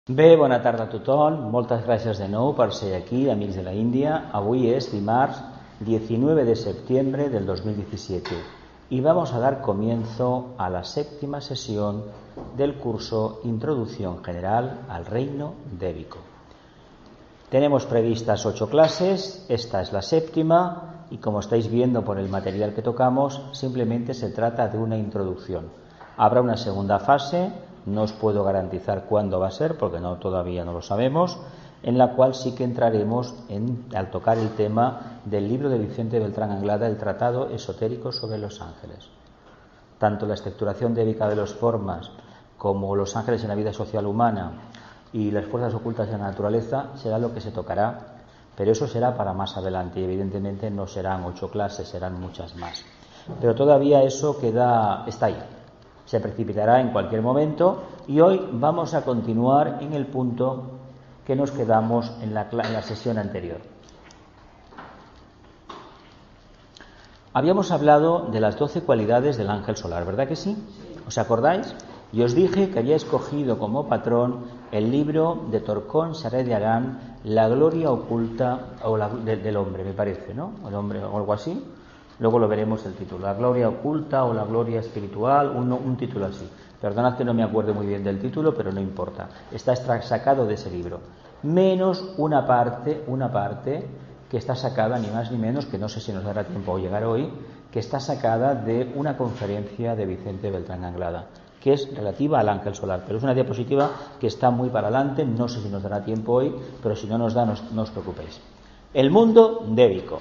Bé, bona tarda a tothom. Moltes gràcies de nou per ser aquí, amics de la Índia. Avui es dimarts 19 de septiembre del 2017 y vamos a dar comienzo a la séptima sesión del curso Introducción General al Reino Débico. Tenemos previstas 8 clases, esta es la séptima y como estáis viendo por el material que tocamos, simplemente se trata de una introducción. Habrá una segunda fase. No os puedo garantizar cuándo va a ser, porque todavía no lo sabemos, en la cual sí que entraremos al tocar el tema del libro de Vicente Beltrán Anglada, el Tratado Esotérico sobre los Ángeles. Tanto la estructuración débica de las formas, como los ángeles en la vida social humana y las fuerzas ocultas de la naturaleza, será lo que se tocará, pero eso será para más adelante y evidentemente no serán 8 clases, serán muchas más. Pero todavía eso está ahí. Se precipitará en cualquier momento y hoy vamos a continuar en el punto que nos quedamos en la sesión anterior. Habíamos hablado de las 12 cualidades del ángel solar, ¿verdad que sí? ¿Os acordáis? Y os dije que había escogido como patrón el libro de Torcón Saré de Arán, La gloria oculta del hombre, me parece, ¿no? El hombre o algo así. Luego lo veremos el título, la gloria oculta o la gloria espiritual, un título así. Perdonad que no me acuerdo muy bien del título, pero no importa. Está sacado de ese libro. Menos una parte que está sacada ni más ni menos, que no sé si nos dará tiempo a llegar hoy, que está sacada de una conferencia de Vicente Beltrán Anglada, que es relativa al ángel solar. Pero es una diapositiva que está muy para adelante, no sé si nos dará tiempo hoy, pero si no nos da, no os preocupéis. El mundo débico.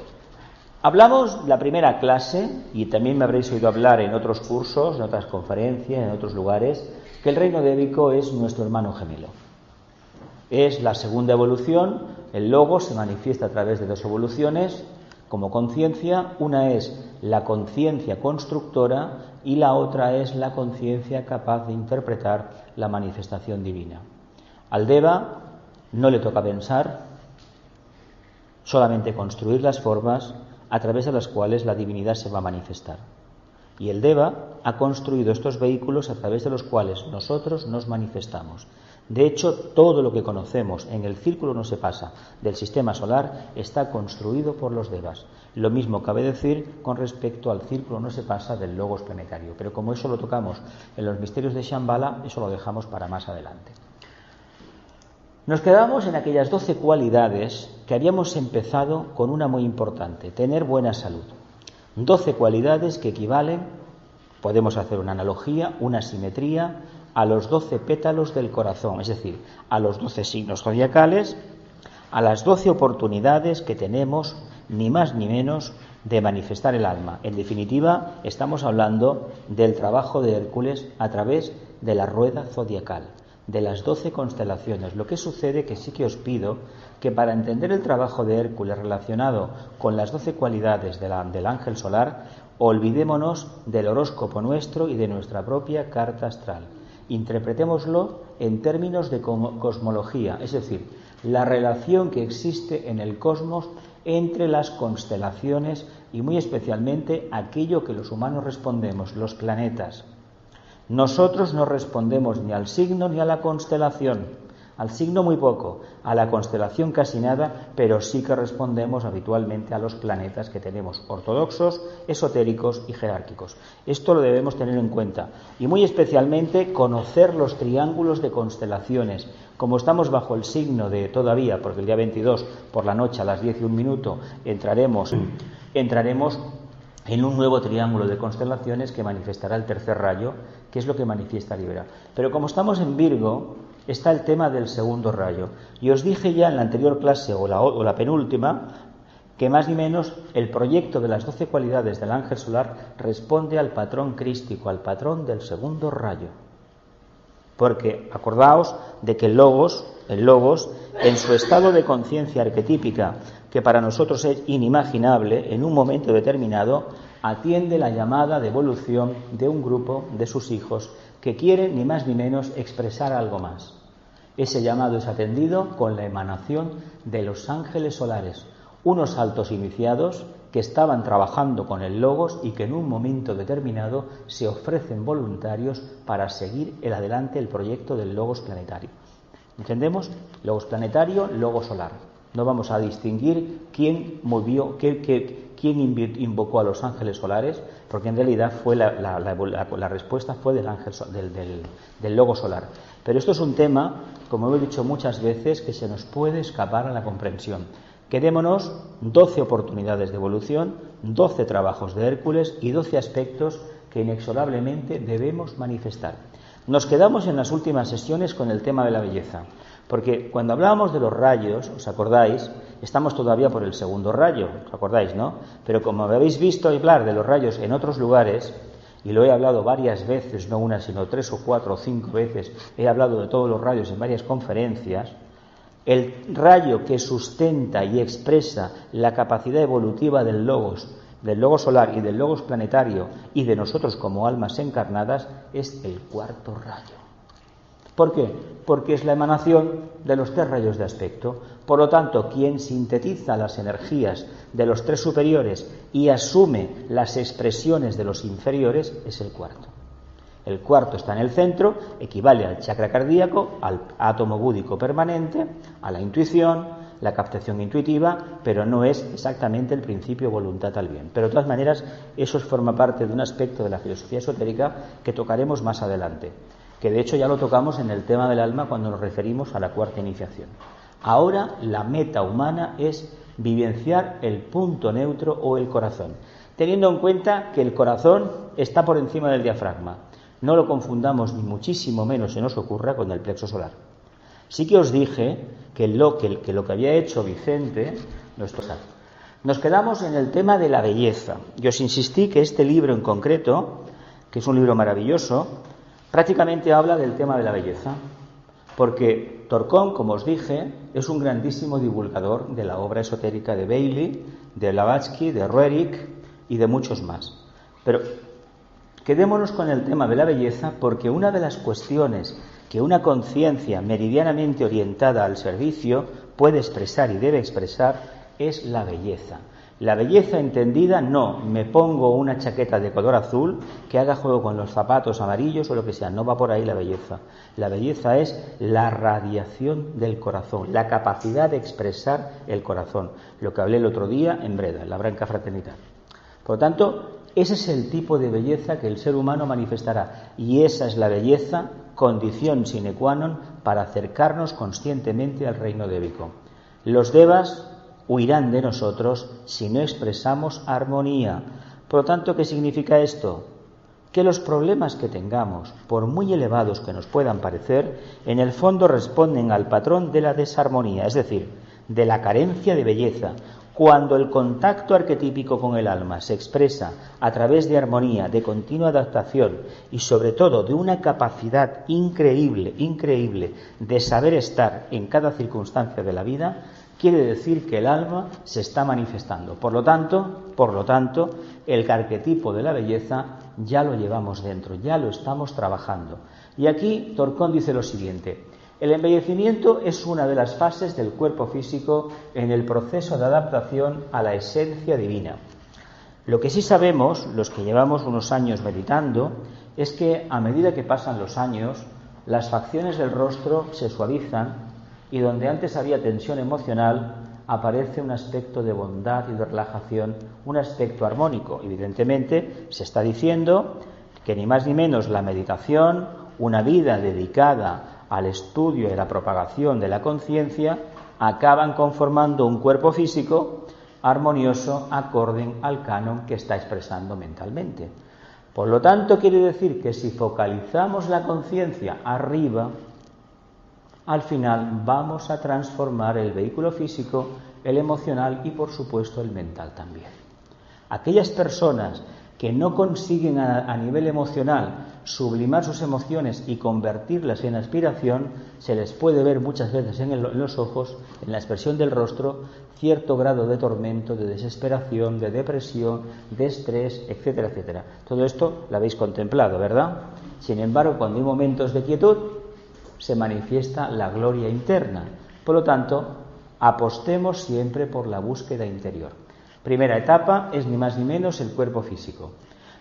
Hablamos la primera clase, y también me habréis oído hablar en otros cursos, en otras conferencias, en otros lugares, que el reino débico es nuestro hermano gemelo. Es la segunda evolución, el logos se manifiesta a través de 2 evoluciones como conciencia, una es la conciencia constructora y la otra es la conciencia capaz de interpretar la manifestación divina. Al Deva no le toca pensar, solamente construir las formas a través de las cuales la divinidad se va a manifestar. Y el Deva ha construido estos vehículos a través de los cuales nosotros nos manifestamos. De hecho, todo lo que conocemos en el círculo no se pasa del sistema solar está construido por los Devas. Lo mismo cabe decir con respecto al círculo no se pasa del logos planetario. Pero como eso lo tocamos en los misterios de Shambhala, eso lo dejamos para más adelante. Nos quedamos en aquellas 12 cualidades que habíamos empezado con una muy importante, tener buena salud. 12 cualidades que equivalen, podemos hacer una analogía, una simetría, a los 12 pétalos del corazón, es decir, a los 12 signos zodiacales, a las 12 oportunidades que tenemos, ni más ni menos, de manifestar el alma. En definitiva, estamos hablando del trabajo de Hércules a través de la rueda zodiacal, de las 12 constelaciones. Lo que sucede que sí que os pido que para entender el trabajo de Hércules relacionado con las 12 cualidades del ángel solar, olvidémonos del horóscopo nuestro y de nuestra propia carta astral. Interpretémoslo en términos de cosmología, es decir, la relación que existe en el cosmos entre las constelaciones y muy especialmente aquello que los humanos respondemos, los planetas. Nosotros no respondemos ni al signo ni a la constelación. Al signo muy poco, a la constelación casi nada, pero sí que respondemos habitualmente a los planetas que tenemos, ortodoxos, esotéricos y jerárquicos. Esto lo debemos tener en cuenta. Y muy especialmente conocer los triángulos de constelaciones. Como estamos bajo el signo de todavía, porque el día 22 por la noche a las 10:01 entraremos en un nuevo triángulo de constelaciones que manifestará el tercer rayo, que es lo que manifiesta Libra. Pero como estamos en Virgo, está el tema del segundo rayo. Y os dije ya en la anterior clase, o la penúltima, que más ni menos el proyecto de las 12 cualidades del ángel solar responde al patrón crístico, al patrón del segundo rayo. Porque acordaos de que el logos, en su estado de conciencia arquetípica, que para nosotros es inimaginable, en un momento determinado, atiende la llamada de evolución de un grupo de sus hijos que quieren ni más ni menos expresar algo más. Ese llamado es atendido con la emanación de los ángeles solares, unos altos iniciados que estaban trabajando con el logos y que en un momento determinado se ofrecen voluntarios para seguir adelante el proyecto del logos planetario. ¿Entendemos? Logos planetario, logos solar. No vamos a distinguir quién movió, quién invocó a los ángeles solares, porque en realidad fue la respuesta fue del ángel del logo solar. Pero esto es un tema, como he dicho muchas veces, que se nos puede escapar a la comprensión. Quedémonos 12 oportunidades de evolución, 12 trabajos de Hércules y 12 aspectos que inexorablemente debemos manifestar. Nos quedamos en las últimas sesiones con el tema de la belleza, porque cuando hablábamos de los rayos, ¿os acordáis? Estamos todavía por el segundo rayo, ¿os acordáis, no? Pero como me habéis visto hablar de los rayos en otros lugares, y lo he hablado varias veces, no una, sino 3 o 4 o 5 veces, he hablado de todos los rayos en varias conferencias, el rayo que sustenta y expresa la capacidad evolutiva del logos solar y del logos planetario y de nosotros como almas encarnadas es el cuarto rayo. ¿Por qué? Porque es la emanación de los 3 rayos de aspecto. Por lo tanto, quien sintetiza las energías de los 3 superiores y asume las expresiones de los inferiores es el cuarto. El cuarto está en el centro, equivale al chakra cardíaco, al átomo búdico permanente, a la intuición, la captación intuitiva, pero no es exactamente el principio voluntad al bien. Pero de todas maneras, eso forma parte de un aspecto de la filosofía esotérica que tocaremos más adelante, que de hecho ya lo tocamos en el tema del alma cuando nos referimos a la cuarta iniciación. Ahora la meta humana es vivenciar el punto neutro o el corazón, teniendo en cuenta que el corazón está por encima del diafragma. No lo confundamos ni muchísimo menos se nos ocurra con el plexo solar. Sí que os dije que lo que había hecho Vicente, nos quedamos en el tema de la belleza. Y os insistí que este libro en concreto, que es un libro maravilloso, prácticamente habla del tema de la belleza, porque Torcón, como os dije, es un grandísimo divulgador de la obra esotérica de Bailey, de Blavatsky, de Roerich y de muchos más. Pero quedémonos con el tema de la belleza, porque una de las cuestiones que una conciencia meridianamente orientada al servicio puede expresar y debe expresar es la belleza. La belleza entendida, no me pongo una chaqueta de color azul que haga juego con los zapatos amarillos o lo que sea, no va por ahí la belleza. La belleza es la radiación del corazón, la capacidad de expresar el corazón, lo que hablé el otro día en Breda, en la Branca Fraternidad. Por lo tanto, ese es el tipo de belleza que el ser humano manifestará, y esa es la belleza, condición sine qua non para acercarnos conscientemente al reino débico. Los devas huirán de nosotros si no expresamos armonía. Por lo tanto, ¿qué significa esto? Que los problemas que tengamos, por muy elevados que nos puedan parecer, en el fondo responden al patrón de la desarmonía, es decir, de la carencia de belleza. Cuando el contacto arquetípico con el alma se expresa a través de armonía, de continua adaptación y sobre todo de una capacidad increíble de saber estar en cada circunstancia de la vida, quiere decir que el alma se está manifestando. Por lo tanto, el arquetipo de la belleza ya lo llevamos dentro, ya lo estamos trabajando. Y aquí Torcón dice lo siguiente: el embellecimiento es una de las fases del cuerpo físico en el proceso de adaptación a la esencia divina. Lo que sí sabemos, los que llevamos unos años meditando, es que a medida que pasan los años, las facciones del rostro se suavizan y donde antes había tensión emocional, aparece un aspecto de bondad y de relajación, un aspecto armónico. Evidentemente, se está diciendo que ni más ni menos la meditación, una vida dedicada al estudio y a la propagación de la conciencia, acaban conformando un cuerpo físico armonioso acorde al canon que está expresando mentalmente. Por lo tanto, quiere decir que si focalizamos la conciencia arriba, al final vamos a transformar el vehículo físico, el emocional y, por supuesto, el mental también. Aquellas personas que no consiguen a nivel emocional sublimar sus emociones y convertirlas en aspiración, se les puede ver muchas veces en los ojos, en la expresión del rostro, cierto grado de tormento, de desesperación, de depresión, de estrés, etcétera, etcétera. Todo esto lo habéis contemplado, ¿verdad? Sin embargo, cuando hay momentos de quietud, se manifiesta la gloria interna. Por lo tanto, apostemos siempre por la búsqueda interior. Primera etapa es ni más ni menos el cuerpo físico.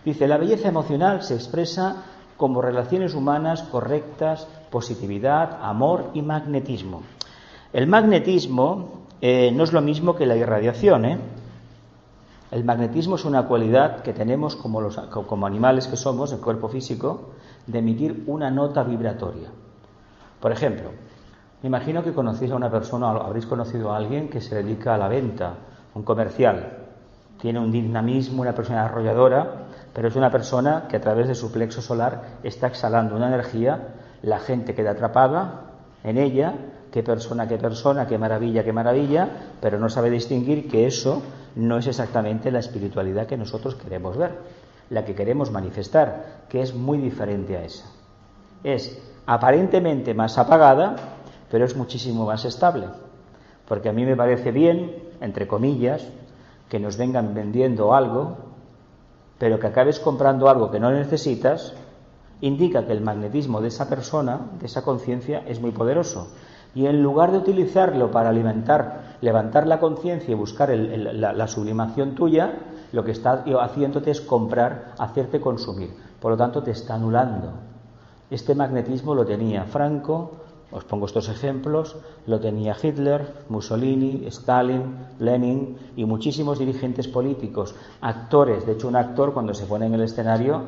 Dice, la belleza emocional se expresa como relaciones humanas correctas, positividad, amor y magnetismo. El magnetismo no es lo mismo que la irradiación, El magnetismo es una cualidad que tenemos como animales que somos, el cuerpo físico, de emitir una nota vibratoria. Por ejemplo, me imagino que conocéis a una persona, habréis conocido a alguien que se dedica a la venta, un comercial. Tiene un dinamismo, una persona arrolladora, pero es una persona que a través de su plexo solar está exhalando una energía, la gente queda atrapada en ella, qué persona, qué maravilla, pero no sabe distinguir que eso no es exactamente la espiritualidad que nosotros queremos ver, la que queremos manifestar, que es muy diferente a esa. Es aparentemente más apagada, pero es muchísimo más estable, porque a mí me parece bien, entre comillas, que nos vengan vendiendo algo, pero que acabes comprando algo que no necesitas, indica que el magnetismo de esa persona, de esa conciencia, es muy poderoso. Y en lugar de utilizarlo para levantar la conciencia y buscar la sublimación tuya, lo que está haciéndote es comprar, hacerte consumir. Por lo tanto, te está anulando. Este magnetismo lo tenía Franco, os pongo estos ejemplos, lo tenía Hitler, Mussolini, Stalin, Lenin y muchísimos dirigentes políticos, actores. De hecho, un actor cuando se pone en el escenario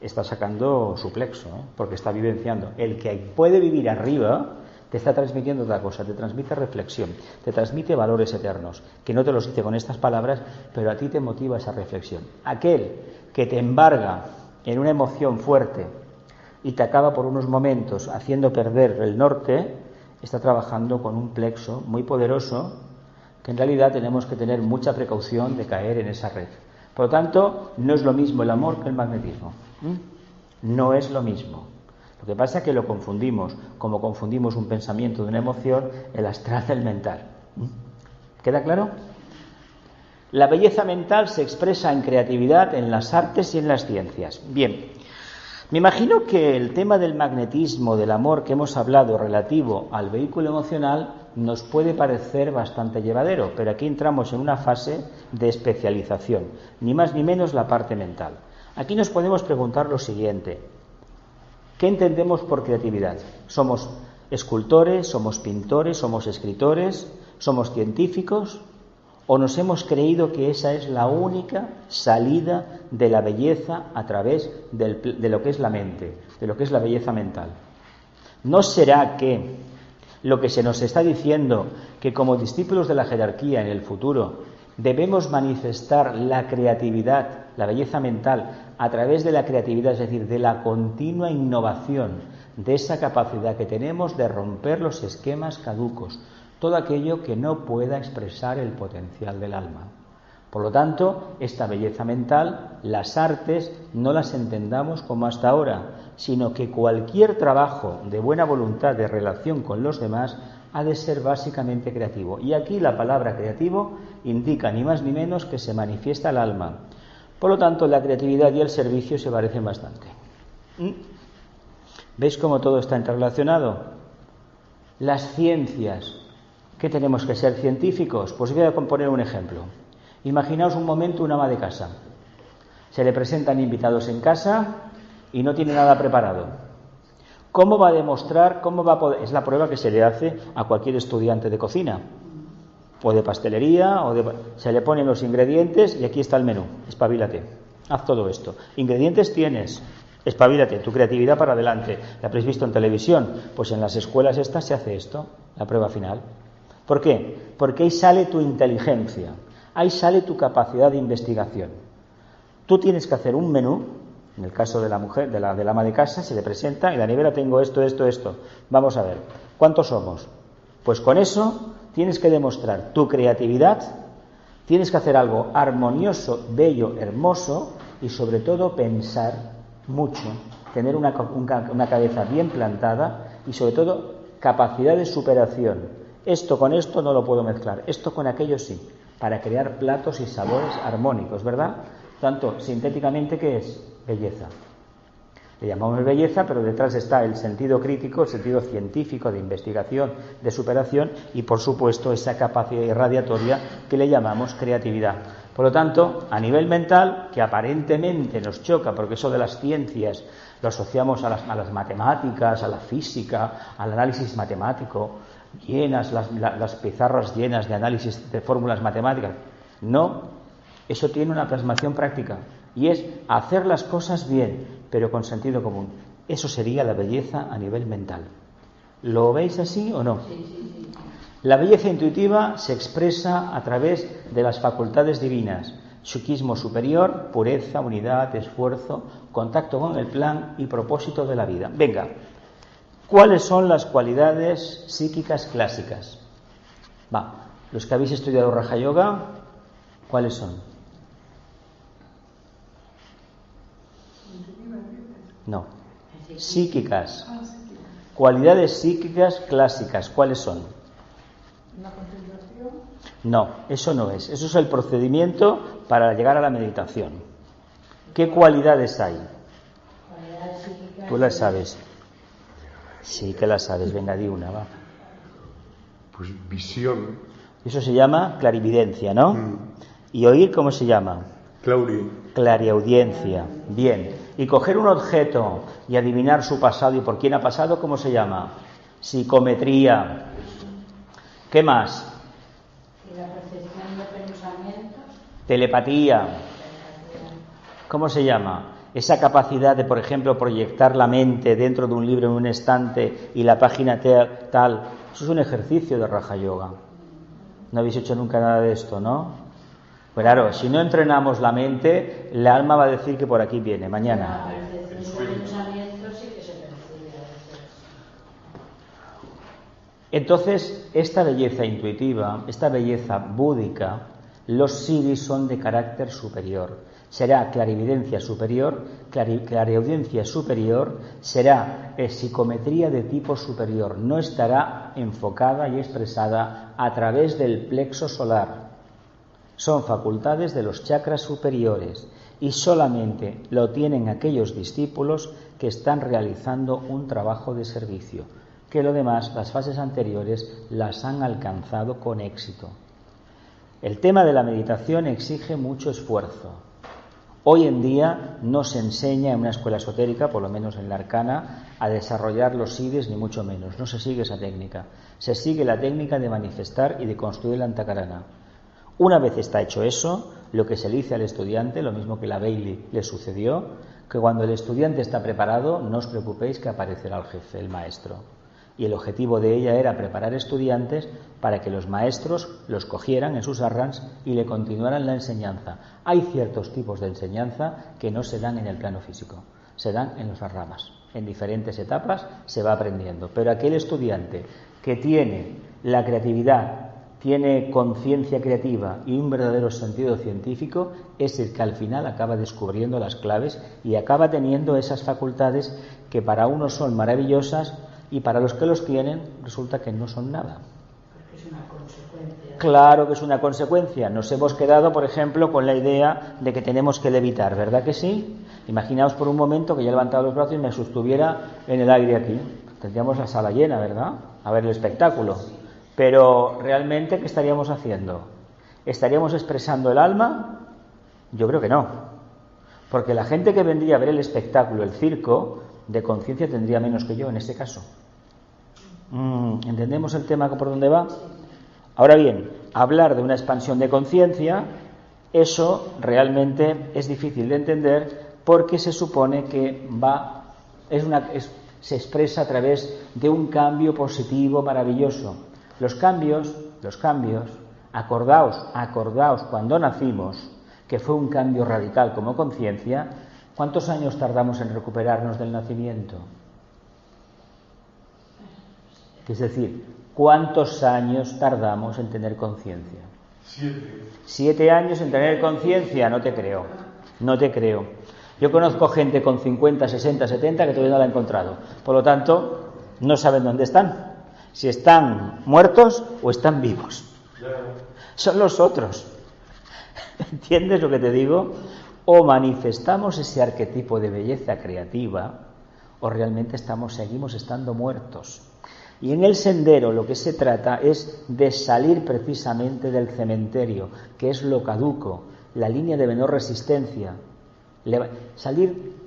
está sacando su plexo, porque está vivenciando. El que puede vivir arriba te está transmitiendo otra cosa, te transmite reflexión, te transmite valores eternos, que no te los dice con estas palabras, pero a ti te motiva esa reflexión. Aquel que te embarga en una emoción fuerte y te acaba por unos momentos haciendo perder el norte, está trabajando con un plexo muy poderoso, que en realidad tenemos que tener mucha precaución de caer en esa red. Por lo tanto, no es lo mismo el amor que el magnetismo. No es lo mismo. Lo que pasa es que lo confundimos, como confundimos un pensamiento de una emoción, el astral del mental. ¿Queda claro? La belleza mental se expresa en creatividad, en las artes y en las ciencias. Bien, me imagino que el tema del magnetismo, del amor que hemos hablado relativo al vehículo emocional, nos puede parecer bastante llevadero, pero aquí entramos en una fase de especialización, ni más ni menos la parte mental. Aquí nos podemos preguntar lo siguiente: ¿qué entendemos por creatividad? ¿Somos escultores, somos pintores, somos escritores, somos científicos? ¿O nos hemos creído que esa es la única salida de la belleza a través de lo que es la mente, de lo que es la belleza mental? ¿No será que lo que se nos está diciendo, que como discípulos de la jerarquía en el futuro debemos manifestar la creatividad, la belleza mental, a través de la creatividad, es decir, de la continua innovación, de esa capacidad que tenemos de romper los esquemas caducos, todo aquello que no pueda expresar el potencial del alma? Por lo tanto, esta belleza mental, las artes, no las entendamos como hasta ahora, sino que cualquier trabajo de buena voluntad, de relación con los demás, ha de ser básicamente creativo. Y aquí la palabra creativo indica ni más ni menos que se manifiesta el alma. Por lo tanto, la creatividad y el servicio se parecen bastante. ¿Veis cómo todo está interrelacionado? Las ciencias. ¿Qué tenemos que ser científicos? Pues voy a poner un ejemplo. Imaginaos un momento una ama de casa. Se le presentan invitados en casa y no tiene nada preparado. ¿Cómo va a demostrar, cómo va a poder? Es la prueba que se le hace a cualquier estudiante de cocina o de pastelería, se le ponen los ingredientes y aquí está el menú. Espabilate, haz todo esto. Ingredientes tienes, espabilate, tu creatividad para adelante. ¿La habréis visto en televisión? Pues en las escuelas estas se hace esto, la prueba final. ¿Por qué? Porque ahí sale tu inteligencia, ahí sale tu capacidad de investigación. Tú tienes que hacer un menú. En el caso de la mujer, de la ama de casa, se le presenta: en la nevera tengo esto. Vamos a ver, ¿cuántos somos? Pues con eso tienes que demostrar tu creatividad, tienes que hacer algo armonioso, bello, hermoso y sobre todo pensar mucho, tener una cabeza bien plantada y sobre todo capacidad de superación. Esto con esto no lo puedo mezclar, esto con aquello sí, para crear platos y sabores armónicos, ¿verdad? Tanto, sintéticamente, ¿qué es? Belleza. Le llamamos belleza, pero detrás está el sentido crítico, el sentido científico de investigación, de superación y, por supuesto, esa capacidad irradiatoria que le llamamos creatividad. Por lo tanto, a nivel mental, que aparentemente nos choca, porque eso de las ciencias lo asociamos a las matemáticas, a la física, al análisis matemático, llenas las pizarras llenas de análisis de fórmulas matemáticas. No, eso tiene una plasmación práctica y es hacer las cosas bien, pero con sentido común. Eso sería la belleza a nivel mental. ¿Lo veis así o no? Sí. La belleza intuitiva se expresa a través de las facultades divinas: psiquismo superior, pureza, unidad, esfuerzo, contacto con el plan y propósito de la vida. Venga, ¿cuáles son las cualidades psíquicas clásicas? Los que habéis estudiado Raja Yoga, ¿cuáles son? No, psíquicas. Cualidades psíquicas clásicas, ¿cuáles son? ¿La concentración? No, eso no es. Eso es el procedimiento para llegar a la meditación. ¿Qué cualidades hay? Cualidades psíquicas. ¿Tú las sabes? Sí que las sabes. Venga, di una, va. Pues visión. Eso se llama clarividencia, ¿no? ¿Y oír cómo se llama? Clariaudiencia. Bien. Y coger un objeto y adivinar su pasado y por quién ha pasado, ¿cómo se llama? Psicometría. ¿Qué más? Y la percepción de pensamientos. Telepatía. ¿Cómo se llama? Esa capacidad de, por ejemplo, proyectar la mente dentro de un libro en un estante y la página tal. Eso es un ejercicio de Raja Yoga. No habéis hecho nunca nada de esto, ¿no? Claro, si no entrenamos la mente, el alma va a decir que por aquí viene, mañana. La percepción de pensamientos sí que se percibe a veces. Entonces, esta belleza intuitiva, esta belleza búdica, los siddhis son de carácter superior. Será clarividencia superior, clariaudiencia superior, será psicometría de tipo superior. No estará enfocada y expresada a través del plexo solar. Son facultades de los chakras superiores y solamente lo tienen aquellos discípulos que están realizando un trabajo de servicio, que lo demás, las fases anteriores, las han alcanzado con éxito. El tema de la meditación exige mucho esfuerzo. Hoy en día no se enseña en una escuela esotérica, por lo menos en la Arcana, a desarrollar los siddhis, ni mucho menos. No se sigue esa técnica. Se sigue la técnica de manifestar y de construir la Antakarana. Una vez está hecho eso, lo que se le dice al estudiante, lo mismo que la Bailey le sucedió, que cuando el estudiante está preparado, no os preocupéis que aparecerá el jefe, el maestro. Y el objetivo de ella era preparar estudiantes para que los maestros los cogieran en sus arrans y le continuaran la enseñanza. Hay ciertos tipos de enseñanza que no se dan en el plano físico, se dan en las ramas. En diferentes etapas se va aprendiendo. Pero aquel estudiante que tiene la creatividad, tiene conciencia creativa y un verdadero sentido científico, es el que al final acaba descubriendo las claves y acaba teniendo esas facultades que para unos son maravillosas y para los que los tienen resulta que no son nada. Porque es una consecuencia. Claro que es una consecuencia. Nos hemos quedado, por ejemplo, con la idea de que tenemos que levitar, ¿verdad que sí? Imaginaos por un momento que yo he levantado los brazos y me sostuviera en el aire aquí. Tendríamos la sala llena, ¿verdad? A ver el espectáculo. Pero realmente, ¿qué estaríamos haciendo? ¿Estaríamos expresando el alma? Yo creo que no. Porque la gente que vendría a ver el espectáculo, el circo, de conciencia tendría menos que yo en este caso. ¿Entendemos el tema por dónde va? Ahora bien, hablar de una expansión de conciencia, eso realmente es difícil de entender porque se supone que se expresa a través de un cambio positivo maravilloso. Los cambios, acordaos cuando nacimos, que fue un cambio radical como conciencia. ¿Cuántos años tardamos en recuperarnos del nacimiento? Es decir, ¿cuántos años tardamos en tener conciencia? 7 años en tener conciencia, no te creo. Yo conozco gente con 50, 60, 70 que todavía no la ha encontrado. Por lo tanto, no saben dónde están. Si están muertos o están vivos. Son los otros. ¿Entiendes lo que te digo? O manifestamos ese arquetipo de belleza creativa o realmente seguimos estando muertos. Y en el sendero lo que se trata es de salir precisamente del cementerio, que es lo caduco, la línea de menor resistencia.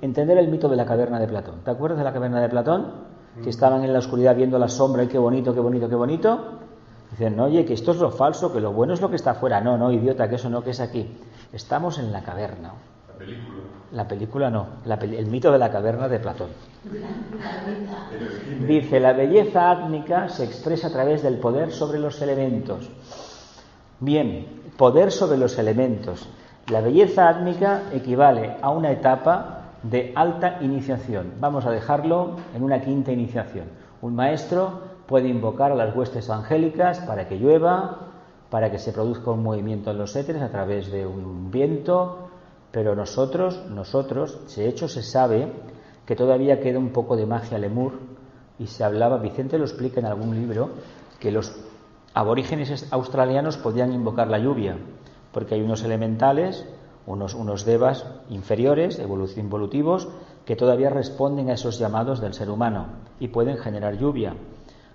Entender el mito de la caverna de Platón. ¿Te acuerdas de la caverna de Platón? Que estaban en la oscuridad viendo la sombra y qué bonito, qué bonito, qué bonito. Dicen, no, oye, que esto es lo falso, que lo bueno es lo que está afuera. No, no, idiota, que eso no, que es aquí. Estamos en la caverna. La película. La película no, el mito de la caverna de Platón. Dice, la belleza átmica se expresa a través del poder sobre los elementos. Bien, poder sobre los elementos. La belleza átmica equivale a una etapa de alta iniciación. Vamos a dejarlo en una quinta iniciación. Un maestro puede invocar a las huestes angélicas para que llueva, para que se produzca un movimiento en los éteres a través de un viento, pero nosotros, de hecho se sabe que todavía queda un poco de magia lemur, y se hablaba, Vicente lo explica en algún libro, que los aborígenes australianos podían invocar la lluvia, porque hay unos elementales, unos devas inferiores, involutivos, que todavía responden a esos llamados del ser humano y pueden generar lluvia.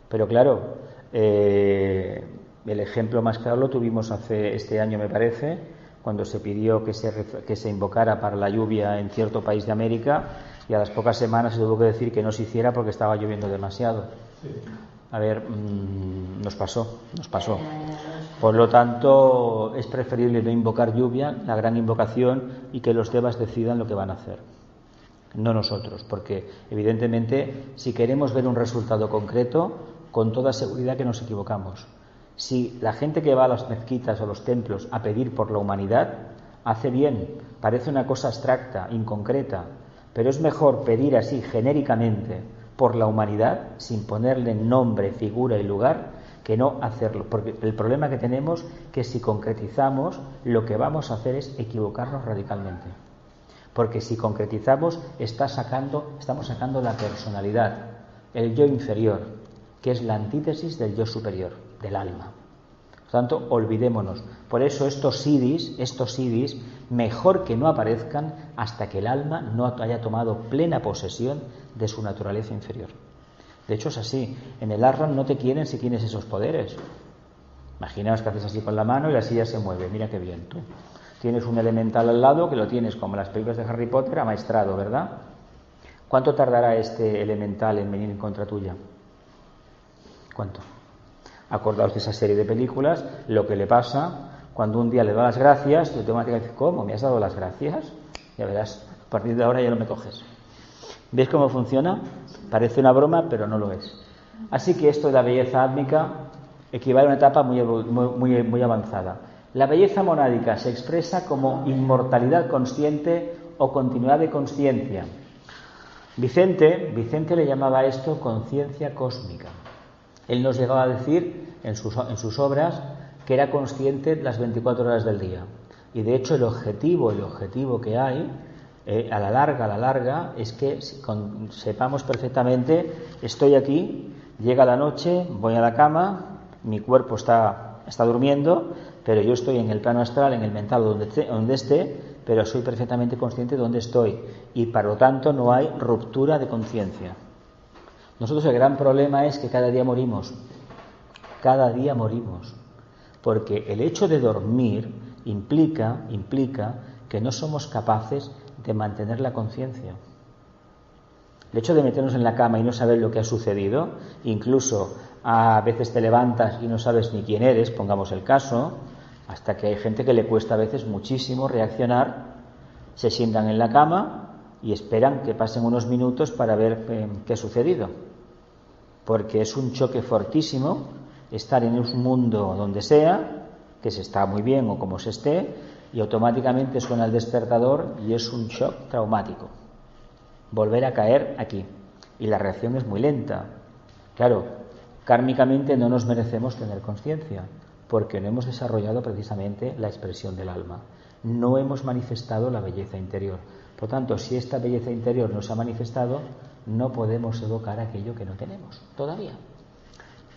Pero claro, el ejemplo más claro lo tuvimos este año, me parece, cuando se pidió que se invocara para la lluvia en cierto país de América, y a las pocas semanas se tuvo que decir que no se hiciera porque estaba lloviendo demasiado. A ver, nos pasó. Por lo tanto, es preferible no invocar lluvia, la gran invocación, y que los devas decidan lo que van a hacer, no nosotros, porque evidentemente si queremos ver un resultado concreto, con toda seguridad que nos equivocamos. Si la gente que va a las mezquitas o los templos a pedir por la humanidad, hace bien, parece una cosa abstracta, inconcreta, pero es mejor pedir así genéricamente por la humanidad, sin ponerle nombre, figura y lugar, que no hacerlo, porque el problema que tenemos es que si concretizamos, lo que vamos a hacer es equivocarnos radicalmente, porque si concretizamos estamos sacando la personalidad, el yo inferior, que es la antítesis del yo superior, del alma. Por tanto, olvidémonos. Por eso estos siddhis, mejor que no aparezcan hasta que el alma no haya tomado plena posesión de su naturaleza inferior. De hecho es así. En el ashram no te quieren si tienes esos poderes. Imaginaos que haces así con la mano y la silla se mueve. Mira qué bien tú. Tienes un elemental al lado que lo tienes, como en las películas de Harry Potter, amaestrado, ¿verdad? ¿Cuánto tardará este elemental en venir en contra tuya? ¿Cuánto? Acordaos de esa serie de películas, lo que le pasa cuando un día le da las gracias y automáticamente dice, ¿cómo? ¿Me has dado las gracias? Ya verás, a partir de ahora ya no me coges. ¿Ves cómo funciona? Parece una broma, pero no lo es. Así que esto de la belleza átmica equivale a una etapa muy avanzada. La belleza monádica se expresa como inmortalidad consciente o continuidad de consciencia. Vicente le llamaba a esto conciencia cósmica. Él nos llegaba a decir en sus obras que era consciente las 24 horas del día. Y de hecho el objetivo que hay a la larga es que sepamos perfectamente, estoy aquí, llega la noche, voy a la cama, mi cuerpo está durmiendo, pero yo estoy en el plano astral, en el mental, donde esté, pero soy perfectamente consciente de dónde estoy y por lo tanto no hay ruptura de conciencia. Nosotros el gran problema es que cada día morimos, porque el hecho de dormir implica que no somos capaces de mantener la conciencia. El hecho de meternos en la cama y no saber lo que ha sucedido, incluso a veces te levantas y no sabes ni quién eres, pongamos el caso, hasta que hay gente que le cuesta a veces muchísimo reaccionar, se sientan en la cama y esperan que pasen unos minutos para ver qué ha sucedido, porque es un choque fortísimo estar en un mundo donde sea, que se está muy bien o como se esté, y automáticamente suena el despertador y es un shock traumático. Volver a caer aquí. Y la reacción es muy lenta. Claro, kármicamente no nos merecemos tener conciencia, porque no hemos desarrollado precisamente la expresión del alma. No hemos manifestado la belleza interior. Por tanto, si esta belleza interior no se ha manifestado, no podemos evocar aquello que no tenemos todavía.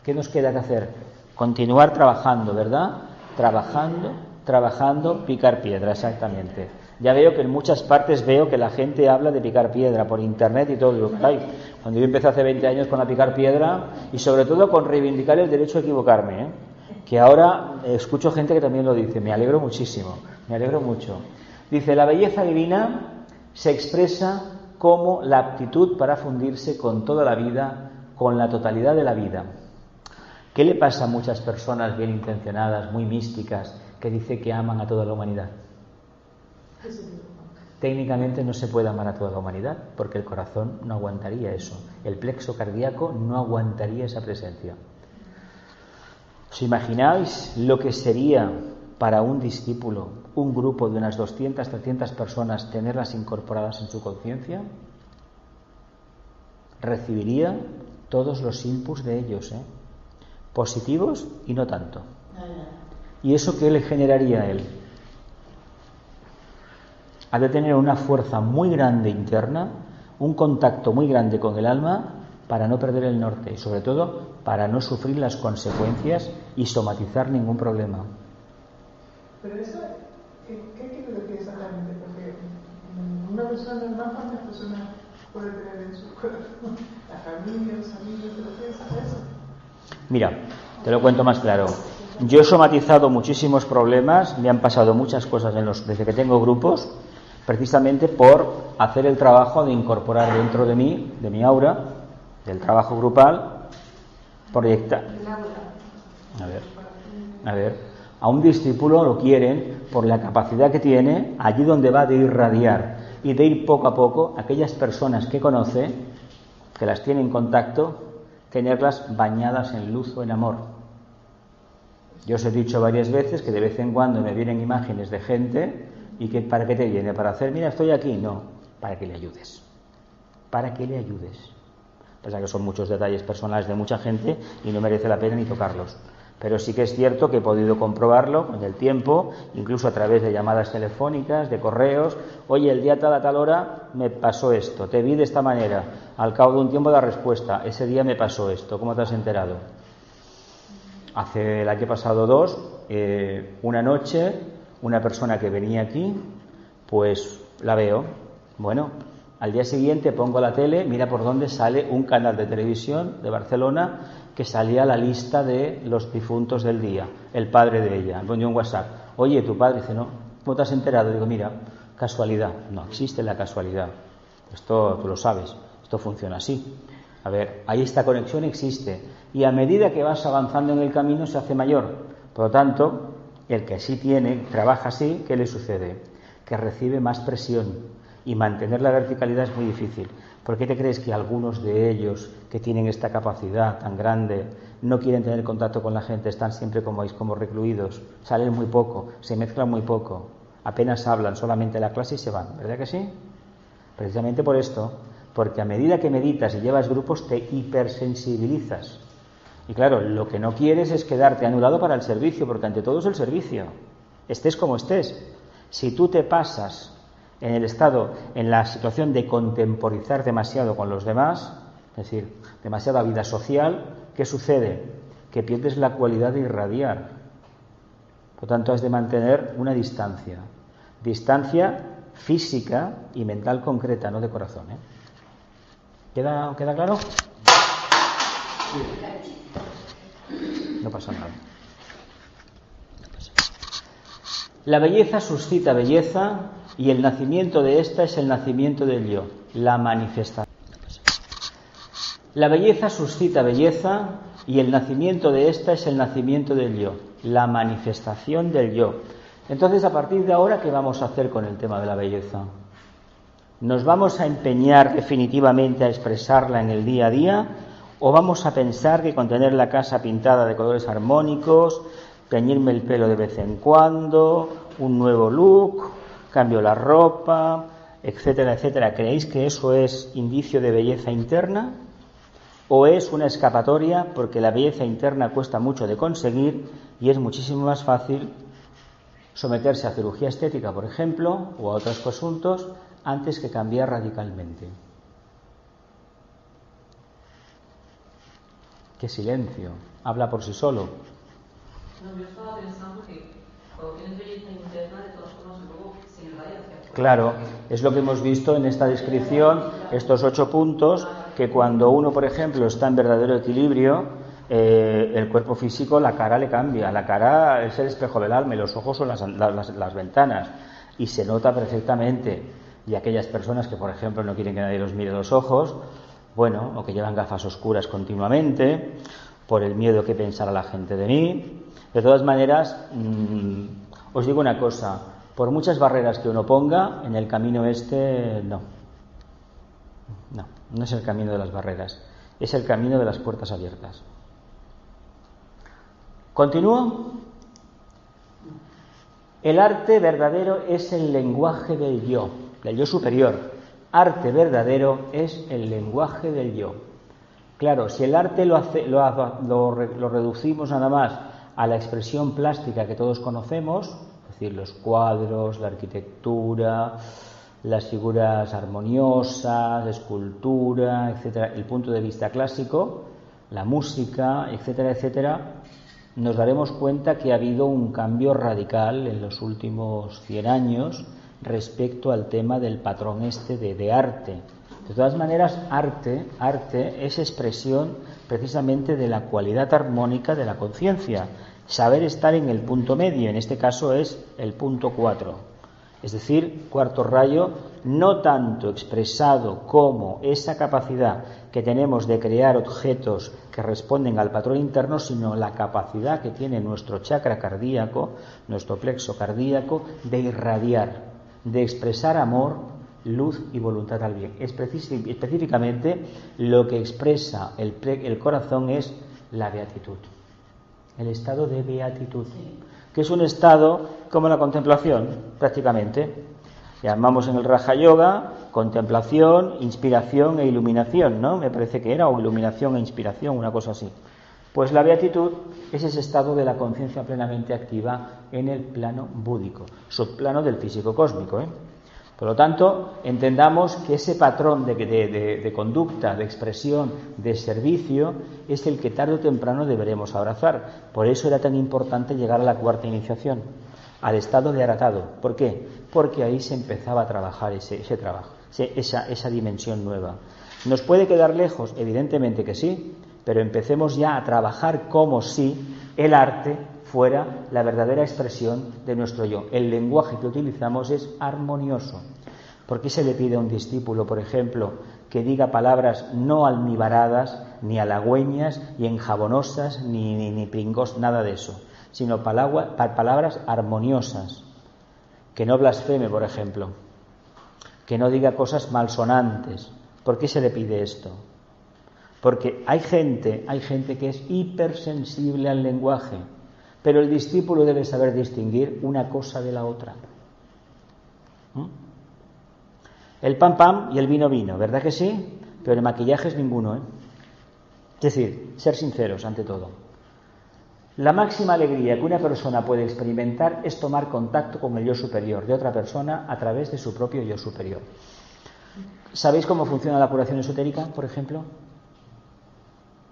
¿Qué nos queda que hacer? Continuar trabajando, ¿verdad? Trabajando, picar piedra, exactamente. Ya veo que en muchas partes que la gente habla de picar piedra por internet y todo. Digo, ay, cuando yo empecé hace 20 años con la picar piedra y sobre todo con reivindicar el derecho a equivocarme, que ahora escucho gente que también lo dice, me alegro muchísimo, Me alegro mucho. Dice, la belleza divina se expresa como la aptitud para fundirse con toda la vida, con la totalidad de la vida. ¿Qué le pasa a muchas personas bien intencionadas, muy místicas, que dice que aman a toda la humanidad? Técnicamente no se puede amar a toda la humanidad porque el corazón no aguantaría eso. El plexo cardíaco no aguantaría esa presencia. ¿Os imagináis lo que sería para un discípulo, un grupo de unas 200, 300 personas, tenerlas incorporadas en su conciencia? Recibiría todos los inputs de ellos, positivos y no tanto. ¿Y eso qué le generaría a él? Ha de tener una fuerza muy grande interna, un contacto muy grande con el alma para no perder el norte y sobre todo para no sufrir las consecuencias y somatizar ningún problema. Pero eso, ¿qué quiere decir exactamente? Porque una persona normal, ¿cuántas personas puede tener en su corazón? La familia, los amigos, ¿te lo piensas eso? Mira, te lo cuento más claro. Yo he somatizado muchísimos problemas, me han pasado muchas cosas desde que tengo grupos, precisamente por hacer el trabajo de incorporar dentro de mí, de mi aura, del trabajo grupal, proyectar. A un discípulo lo quieren por la capacidad que tiene allí donde va de irradiar y de ir poco a poco aquellas personas que conoce, que las tiene en contacto, tenerlas bañadas en luz o en amor. Yo os he dicho varias veces que de vez en cuando me vienen imágenes de gente y que ¿para qué te viene? ¿Para hacer, mira, estoy aquí? No, para que le ayudes. Para que le ayudes. Pasa que son muchos detalles personales de mucha gente y no merece la pena ni tocarlos. Pero sí que es cierto que he podido comprobarlo con el tiempo, incluso a través de llamadas telefónicas, de correos. Oye, el día tal a tal hora me pasó esto, te vi de esta manera. Al cabo de un tiempo la respuesta, ese día me pasó esto, ¿cómo te has enterado? Hace el año pasado 2, una noche, una persona que venía aquí, pues la veo. Bueno, al día siguiente pongo la tele, mira por dónde sale un canal de televisión de Barcelona que salía la lista de los difuntos del día, el padre de ella. Me ponió un WhatsApp, oye, tu padre, dice, no, ¿cómo te has enterado? Digo, mira, casualidad. No existe la casualidad. Esto tú lo sabes, esto funciona así. A ver, ahí esta conexión existe y a medida que vas avanzando en el camino se hace mayor. Por lo tanto, el que sí trabaja así, ¿qué le sucede? Que recibe más presión y mantener la verticalidad es muy difícil. ¿Por qué te crees que algunos de ellos que tienen esta capacidad tan grande no quieren tener contacto con la gente? Están siempre como recluidos, salen muy poco, se mezclan muy poco, apenas hablan, solamente la clase y se van, ¿verdad que sí? Precisamente por esto, porque a medida que meditas y llevas grupos te hipersensibilizas. Y claro, lo que no quieres es quedarte anulado para el servicio, porque ante todo es el servicio, estés como estés. Si tú te pasas en el estado, en la situación de contemporizar demasiado con los demás, es decir, demasiada vida social, ¿qué sucede? Que pierdes la cualidad de irradiar. Por lo tanto, has de mantener una distancia física y mental concreta, no de corazón. ¿Queda claro? No pasa nada. La belleza suscita belleza y el nacimiento de esta es el nacimiento del yo, la manifestación. La belleza suscita belleza y el nacimiento de esta es el nacimiento del yo, la manifestación del yo. Entonces, a partir de ahora, ¿qué vamos a hacer con el tema de la belleza? ¿Nos vamos a empeñar definitivamente a expresarla en el día a día o vamos a pensar que con tener la casa pintada de colores armónicos, teñirme el pelo de vez en cuando, un nuevo look, cambio la ropa, etcétera, etcétera, ¿creéis que eso es indicio de belleza interna? ¿O es una escapatoria porque la belleza interna cuesta mucho de conseguir y es muchísimo más fácil someterse a cirugía estética, por ejemplo, o a otros asuntos, antes que cambiar radicalmente? ¡Qué silencio! Habla por sí solo. No, yo estaba pensando que cuando tienes belleza interna, de todas formas, luego se irradia hacia afuera. Claro, es lo que hemos visto en esta descripción, estos 8 puntos, que cuando uno, por ejemplo, está en verdadero equilibrio, el cuerpo físico, la cara le cambia, la cara es el espejo del alma y los ojos son las ventanas, y se nota perfectamente. Y aquellas personas que, por ejemplo, no quieren que nadie los mire los ojos, bueno, o que llevan gafas oscuras continuamente, por el miedo que pensará la gente de mí. De todas maneras, os digo una cosa, por muchas barreras que uno ponga, en el camino no es el camino de las barreras, es el camino de las puertas abiertas. ¿Continúo? El arte verdadero es el lenguaje del yo superior. Arte verdadero es el lenguaje del yo. Claro, si el arte lo reducimos nada más a la expresión plástica que todos conocemos, es decir, los cuadros, la arquitectura, las figuras armoniosas, la escultura, etcétera, el punto de vista clásico, la música, etcétera, etcétera, nos daremos cuenta que ha habido un cambio radical en los últimos 100 años respecto al tema del patrón de arte. De todas maneras, arte es expresión precisamente de la cualidad armónica de la conciencia, saber estar en el punto medio, en este caso es el punto 4, es decir, cuarto rayo, no tanto expresado como esa capacidad que tenemos de crear objetos que responden al patrón interno, sino la capacidad que tiene nuestro chakra cardíaco, nuestro plexo cardíaco, de irradiar, de expresar amor, luz y voluntad al bien. Específicamente, lo que expresa el corazón es la beatitud, el estado de beatitud, que es un estado como la contemplación, prácticamente. Llamamos en el Raja Yoga contemplación, inspiración e iluminación, ¿no? Me parece que era, o iluminación e inspiración, una cosa así. Pues la beatitud es ese estado de la conciencia plenamente activa en el plano búdico, subplano del físico cósmico, Por lo tanto, entendamos que ese patrón de conducta, de expresión, de servicio, es el que tarde o temprano deberemos abrazar. Por eso era tan importante llegar a la cuarta iniciación, al estado de aratado. ¿Por qué? Porque ahí se empezaba a trabajar ese trabajo, esa dimensión nueva. ¿Nos puede quedar lejos? Evidentemente que sí, pero empecemos ya a trabajar como si el arte fuera la verdadera expresión de nuestro yo. El lenguaje que utilizamos es armonioso. ¿Por qué se le pide a un discípulo, por ejemplo, que diga palabras no almibaradas, ni halagüeñas, ni enjabonosas, ni pringos, nada de eso, sino palabras armoniosas? Que no blasfeme, por ejemplo, que no diga cosas malsonantes. ¿Por qué se le pide esto? Porque hay gente que es hipersensible al lenguaje, pero el discípulo debe saber distinguir una cosa de la otra. El pan y el vino, ¿verdad que sí? Pero el maquillaje es ninguno, Es decir, ser sinceros ante todo. La máxima alegría que una persona puede experimentar es tomar contacto con el yo superior de otra persona a través de su propio yo superior. ¿Sabéis cómo funciona la curación esotérica, por ejemplo?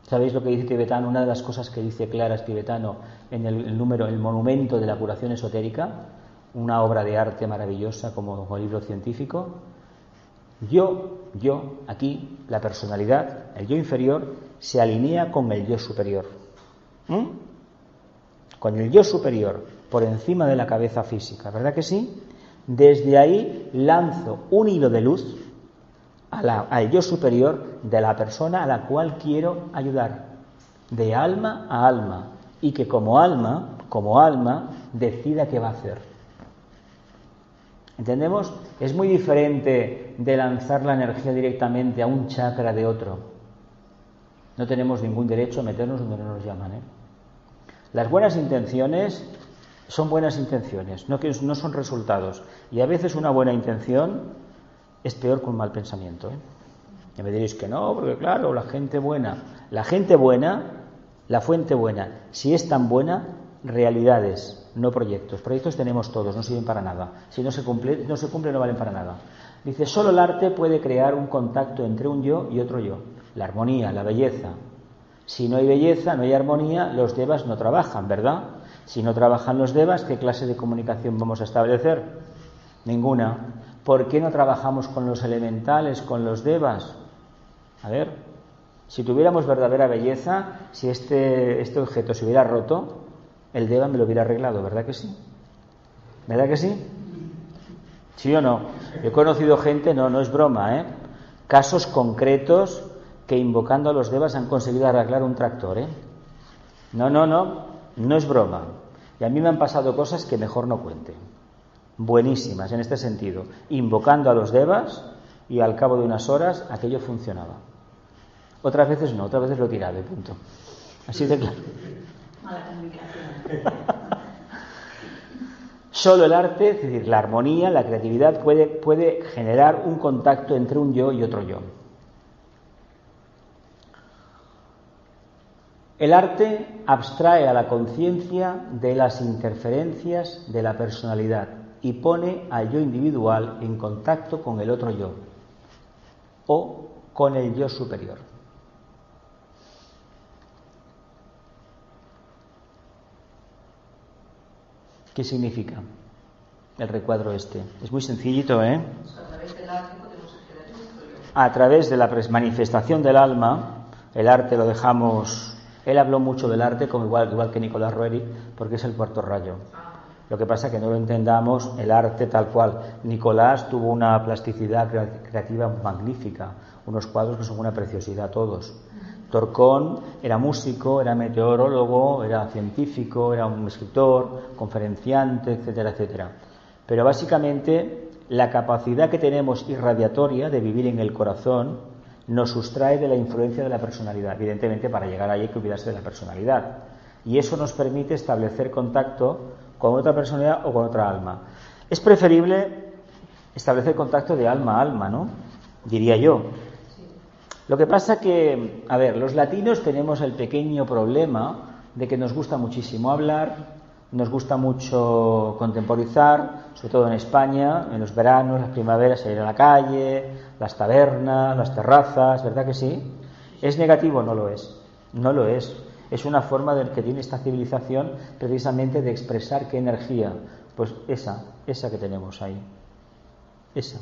¿Sabéis lo que dice Tibetano? Una de las cosas que dice Clara Tibetano en el monumento de la curación esotérica, una obra de arte maravillosa como libro científico. Yo, aquí, la personalidad, el yo inferior, se alinea con el yo superior. Con el yo superior, por encima de la cabeza física, ¿verdad que sí? Desde ahí lanzo un hilo de luz al yo superior de la persona a la cual quiero ayudar, de alma a alma, y que como alma decida qué va a hacer. ¿Entendemos? Es muy diferente de lanzar la energía directamente a un chakra de otro. No tenemos ningún derecho a meternos donde no nos llaman, Las buenas intenciones son buenas intenciones, no son resultados. Y a veces una buena intención es peor que un mal pensamiento, Y me diréis que no, porque claro, la gente buena, la fuente buena, si es tan buena, realidades, no proyectos. Proyectos tenemos todos, no sirven para nada. Si no se cumple, no valen para nada. Dice, solo el arte puede crear un contacto entre un yo y otro yo. La armonía, la belleza. Si no hay belleza, no hay armonía, los devas no trabajan, ¿verdad? Si no trabajan los devas, ¿qué clase de comunicación vamos a establecer? Ninguna. ¿Por qué no trabajamos con los elementales, con los devas? A ver, Si tuviéramos verdadera belleza, si este objeto se hubiera roto, el Deva me lo hubiera arreglado, ¿verdad que sí? ¿Verdad que sí? ¿Sí o no? He conocido gente, no es broma, casos concretos que invocando a los Devas han conseguido arreglar un tractor, No es broma. Y a mí me han pasado cosas que mejor no cuente. Buenísimas en este sentido. Invocando a los Devas y al cabo de unas horas aquello funcionaba. Otras veces no, otras veces lo he tirado y punto. Así de claro. Mala comunicación. Solo el arte, es decir, la armonía, la creatividad puede generar un contacto entre un yo y otro yo. El arte abstrae a la conciencia de las interferencias de la personalidad y pone al yo individual en contacto con el otro yo o con el yo superior. ¿Qué significa el recuadro este? Es muy sencillito, A través del arte podemos acceder a nuestro yo. A través de la manifestación del alma, el arte lo dejamos... Él habló mucho del arte, como igual que Nicolás Roerich, porque es el cuarto rayo. Lo que pasa es que no lo entendamos el arte tal cual. Nicolás tuvo una plasticidad creativa magnífica, unos cuadros que son una preciosidad todos. Torcón era músico, era meteorólogo, era científico, era un escritor, conferenciante, etcétera, etcétera. Pero básicamente la capacidad que tenemos irradiatoria de vivir en el corazón nos sustrae de la influencia de la personalidad. Evidentemente, para llegar ahí hay que olvidarse de la personalidad. Y eso nos permite establecer contacto con otra personalidad o con otra alma. Es preferible establecer contacto de alma a alma, ¿no? Diría yo. Lo que pasa que, los latinos tenemos el pequeño problema de que nos gusta muchísimo hablar, nos gusta mucho contemporizar, sobre todo en España, en los veranos, las primaveras, salir a la calle, las tabernas, las terrazas, ¿verdad que sí? ¿Es negativo? No lo es. No lo es. Es una forma que tiene esta civilización precisamente de expresar qué energía. Pues esa que tenemos ahí. Esa.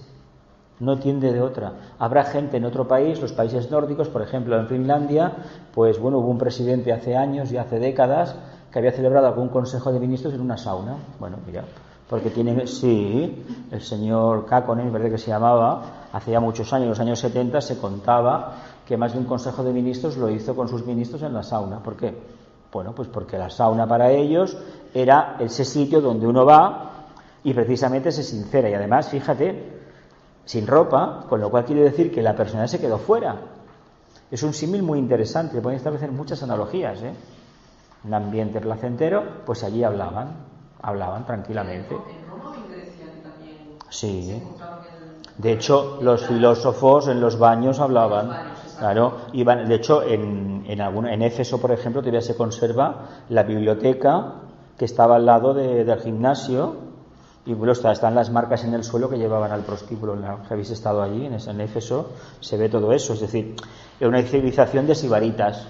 No tiende de otra. Habrá gente en otro país, los países nórdicos, por ejemplo en Finlandia, pues bueno, hubo un presidente hace años y hace décadas que había celebrado algún consejo de ministros en una sauna. Bueno, mira, porque el señor Kakkonen, ¿verdad que se llamaba? Hace ya muchos años, en los años 70, se contaba que más de un consejo de ministros lo hizo con sus ministros en la sauna. ¿Por qué? Bueno, pues porque la sauna para ellos era ese sitio donde uno va y precisamente se sincera. Y además, fíjate, sin ropa, con lo cual quiere decir que la personalidad se quedó fuera. Es un símil muy interesante, pueden establecer muchas analogías, Un ambiente placentero, pues allí hablaban tranquilamente. En Roma o en Grecia también. Sí. De hecho, los filósofos en los baños hablaban. Claro, iban. De hecho, en Éfeso, por ejemplo, todavía se conserva la biblioteca que estaba al lado del gimnasio. Y bueno, están las marcas en el suelo que llevaban al prostíbulo. Que habéis estado allí, en Éfeso, se ve todo eso. Es decir, era una civilización de sibaritas.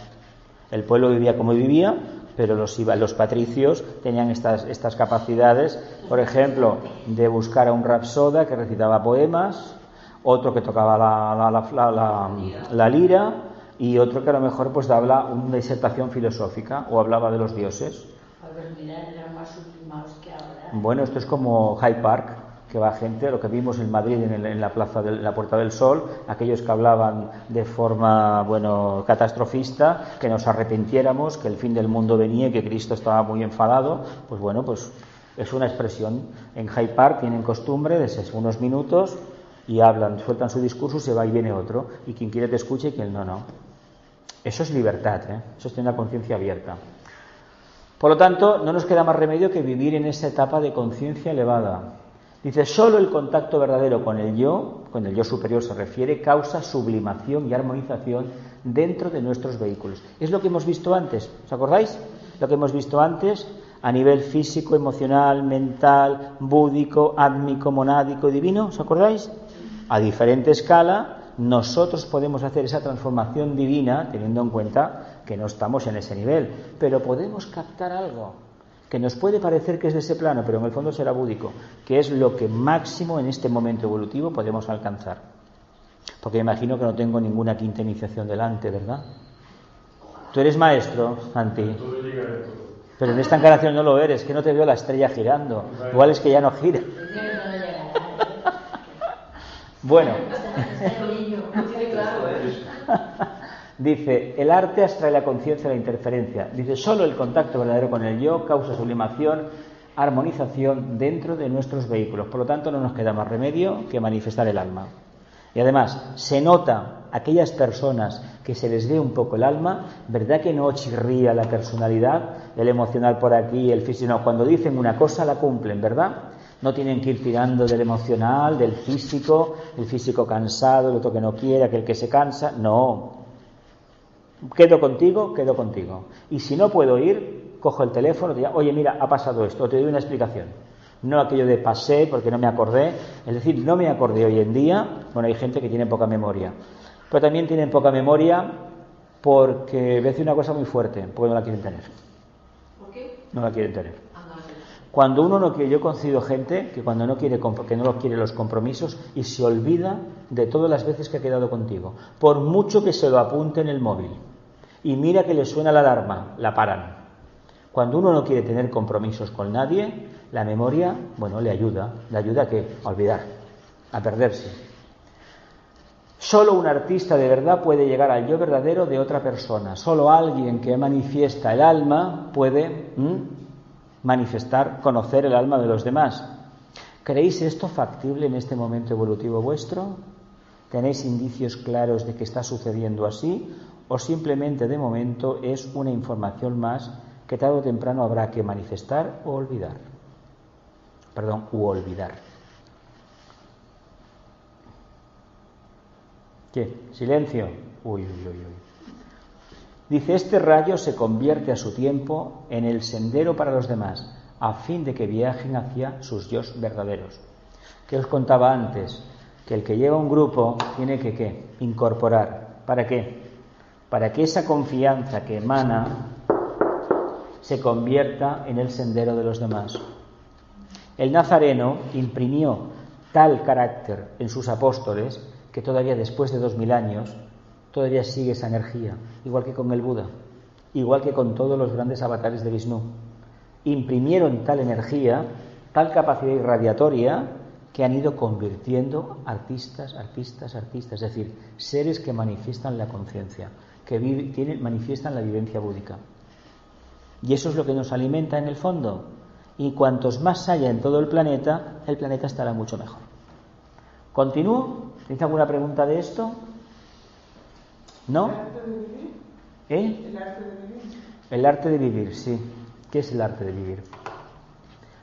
El pueblo vivía como vivía, pero los patricios tenían estas capacidades, por ejemplo, de buscar a un rapsoda que recitaba poemas, otro que tocaba la lira, y otro que a lo mejor pues daba una disertación filosófica o hablaba de los dioses. Mira, eran más ultimados que ahora. Bueno, esto es como Hyde Park, que va gente, lo que vimos en Madrid en la plaza de la Puerta del Sol, aquellos que hablaban de forma, catastrofista, que nos arrepintiéramos, que el fin del mundo venía y que Cristo estaba muy enfadado, pues es una expresión. En Hyde Park tienen costumbre de ser unos minutos y sueltan su discurso y se va y viene otro, y quien quiere te escucha y quien no. Eso es libertad, eso es tener la conciencia abierta. Por lo tanto, no nos queda más remedio que vivir en esa etapa de conciencia elevada. Dice, solo el contacto verdadero con el yo superior se refiere, causa sublimación y armonización dentro de nuestros vehículos. Es lo que hemos visto antes, ¿os acordáis? Lo que hemos visto antes a nivel físico, emocional, mental, búdico, átmico, monádico y divino, ¿os acordáis? A diferente escala, nosotros podemos hacer esa transformación divina teniendo en cuenta que no estamos en ese nivel, pero podemos captar algo que nos puede parecer que es de ese plano, pero en el fondo será búdico, que es lo que máximo en este momento evolutivo podemos alcanzar. Porque imagino que no tengo ninguna quinta iniciación delante, ¿verdad? Tú eres maestro, Santi. Pero en esta encarnación no lo eres, que no te veo la estrella girando. Igual es que ya no gira. Bueno. Dice, el arte abstrae la conciencia de la interferencia. Dice, solo el contacto verdadero con el yo causa sublimación, armonización dentro de nuestros vehículos. Por lo tanto, no nos queda más remedio que manifestar el alma. Y además, se nota aquellas personas que se les ve un poco el alma, ¿verdad que no chirría la personalidad, el emocional por aquí, el físico? No, cuando dicen una cosa la cumplen, ¿verdad? No tienen que ir tirando del emocional, del físico, el físico cansado, el otro que no quiere, aquel que se cansa. No. Quedo contigo. Y si no puedo ir, cojo el teléfono y digo, oye, mira, ha pasado esto, o te doy una explicación. No aquello de pasé porque no me acordé. Es decir, no me acordé hoy en día. Bueno, hay gente que tiene poca memoria. Pero también tienen poca memoria porque ve una cosa muy fuerte, porque no la quieren tener. ¿Por qué? No la quieren tener. Cuando uno no quiere, yo he conocido gente que cuando no quiere, que no quiere los compromisos y se olvida de todas las veces que ha quedado contigo. Por mucho que se lo apunte en el móvil y mira que le suena la alarma, la paran. Cuando uno no quiere tener compromisos con nadie, la memoria, bueno, le ayuda ¿a qué? A olvidar, a perderse. Solo un artista de verdad puede llegar al yo verdadero de otra persona. Solo alguien que manifiesta el alma puede manifestar, conocer el alma de los demás. ¿Creéis esto factible en este momento evolutivo vuestro? ¿Tenéis indicios claros de que está sucediendo así? ¿O simplemente de momento es una información más que tarde o temprano habrá que manifestar o olvidar? U olvidar. ¿Qué? ¿Silencio? Uy. Dice, este rayo se convierte a su tiempo en el sendero para los demás, a fin de que viajen hacia sus yos verdaderos. ¿Qué os contaba antes? Que el que lleva un grupo tiene que ¿qué? Incorporar. ¿Para qué? Para que esa confianza que emana se convierta en el sendero de los demás. El Nazareno imprimió tal carácter en sus apóstoles que todavía después de 2000 años todavía sigue esa energía, igual que con el Buda, igual que con todos los grandes avatares de Vishnu. Imprimieron tal energía, tal capacidad irradiatoria, que han ido convirtiendo artistas, es decir, seres que manifiestan la conciencia, que manifiestan la vivencia búdica. Y eso es lo que nos alimenta en el fondo. Y cuantos más haya en todo el planeta estará mucho mejor. ¿Continúo? ¿Tenéis alguna pregunta de esto? ¿No? ¿El arte de vivir? ¿Eh? ¿El arte de vivir? El arte de vivir, sí. ¿Qué es el arte de vivir?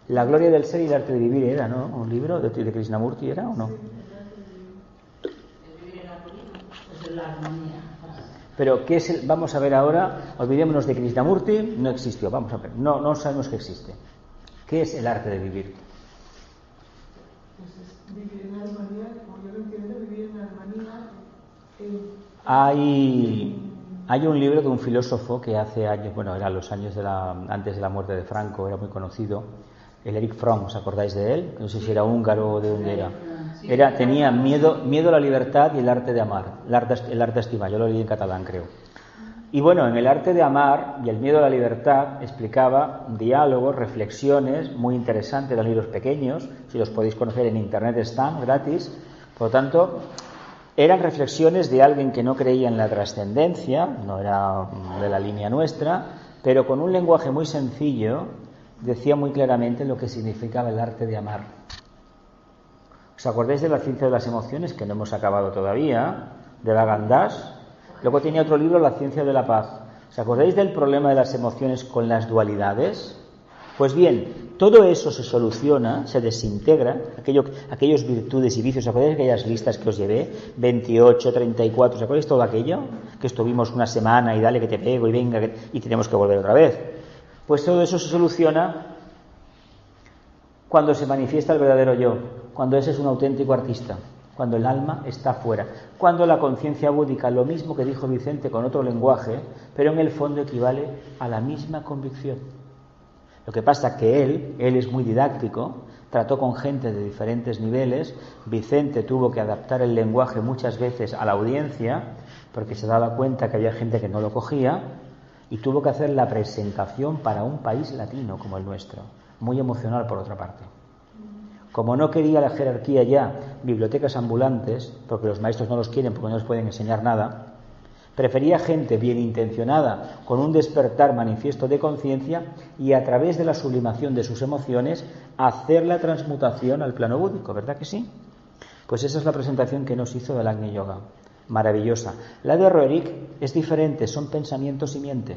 La gloria del ser y el arte de vivir era, ¿no? Un libro de Krishnamurti, ¿era o no? Sí, el arte de vivir. El vivir en armonía. Es la armonía. Pero ¿qué es vamos a ver ahora, olvidémonos de Krishnamurti, no existió, vamos a ver, no sabemos que existe. ¿Qué es el arte de vivir? Pues es vivir en armonía, como yo lo entiendo, vivir en armonía. Hay un libro de un filósofo que hace años, bueno, era los años antes de la muerte de Franco, era muy conocido, el Erich Fromm, ¿os acordáis de él? No sé si era húngaro o de dónde era. Tenía miedo a la libertad y el arte de amar, el arte de estimar, yo lo leí en catalán, creo. Y bueno, en el arte de amar y el miedo a la libertad explicaba diálogos, reflexiones muy interesantes, eran libros pequeños, si los podéis conocer en internet están gratis. Por lo tanto, eran reflexiones de alguien que no creía en la trascendencia, no era de la línea nuestra, pero con un lenguaje muy sencillo decía muy claramente lo que significaba el arte de amar. ¿Os acordáis de la ciencia de las emociones, que no hemos acabado todavía, de Bhagavan Das? Luego tenía otro libro, La ciencia de la paz. ¿Os acordáis del problema de las emociones con las dualidades? Pues bien, todo eso se soluciona, se desintegra, aquellos virtudes y vicios. ¿Os acordáis de aquellas listas que os llevé? 28, 34, ¿os acordáis todo aquello? Que estuvimos una semana y dale que te pego y venga y tenemos que volver otra vez. Pues todo eso se soluciona cuando se manifiesta el verdadero yo, cuando ese es un auténtico artista, cuando el alma está fuera, cuando la conciencia búdica, lo mismo que dijo Vicente con otro lenguaje, pero en el fondo equivale a la misma convicción. Lo que pasa es que él es muy didáctico, trató con gente de diferentes niveles. Vicente tuvo que adaptar el lenguaje muchas veces a la audiencia, porque se daba cuenta que había gente que no lo cogía, y tuvo que hacer la presentación para un país latino como el nuestro, muy emocional por otra parte. Como no quería la jerarquía ya bibliotecas ambulantes, porque los maestros no los quieren porque no les pueden enseñar nada, prefería gente bien intencionada, con un despertar manifiesto de conciencia, y a través de la sublimación de sus emociones hacer la transmutación al plano búdico, ¿verdad que sí? Pues esa es la presentación que nos hizo del Agnya Yoga, maravillosa. La de Roerich es diferente, son pensamientos simiente.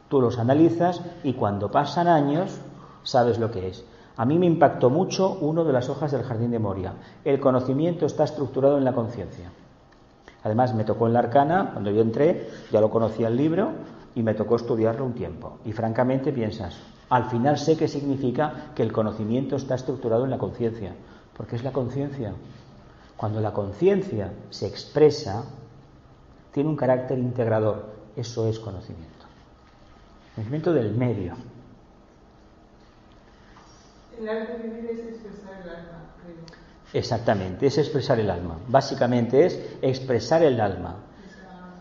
Tú los analizas y cuando pasan años sabes lo que es. A mí me impactó mucho uno de las hojas del Jardín de Moria. El conocimiento está estructurado en la conciencia. Además, me tocó en la Arcana, cuando yo entré, ya lo conocía el libro y me tocó estudiarlo un tiempo. Y francamente piensas, al final sé qué significa que el conocimiento está estructurado en la conciencia, porque es la conciencia. Cuando la conciencia se expresa, tiene un carácter integrador. Eso es conocimiento. Conocimiento del medio. El arte de vivir es expresar el alma, creo. Exactamente, es expresar el alma. Básicamente es expresar el alma.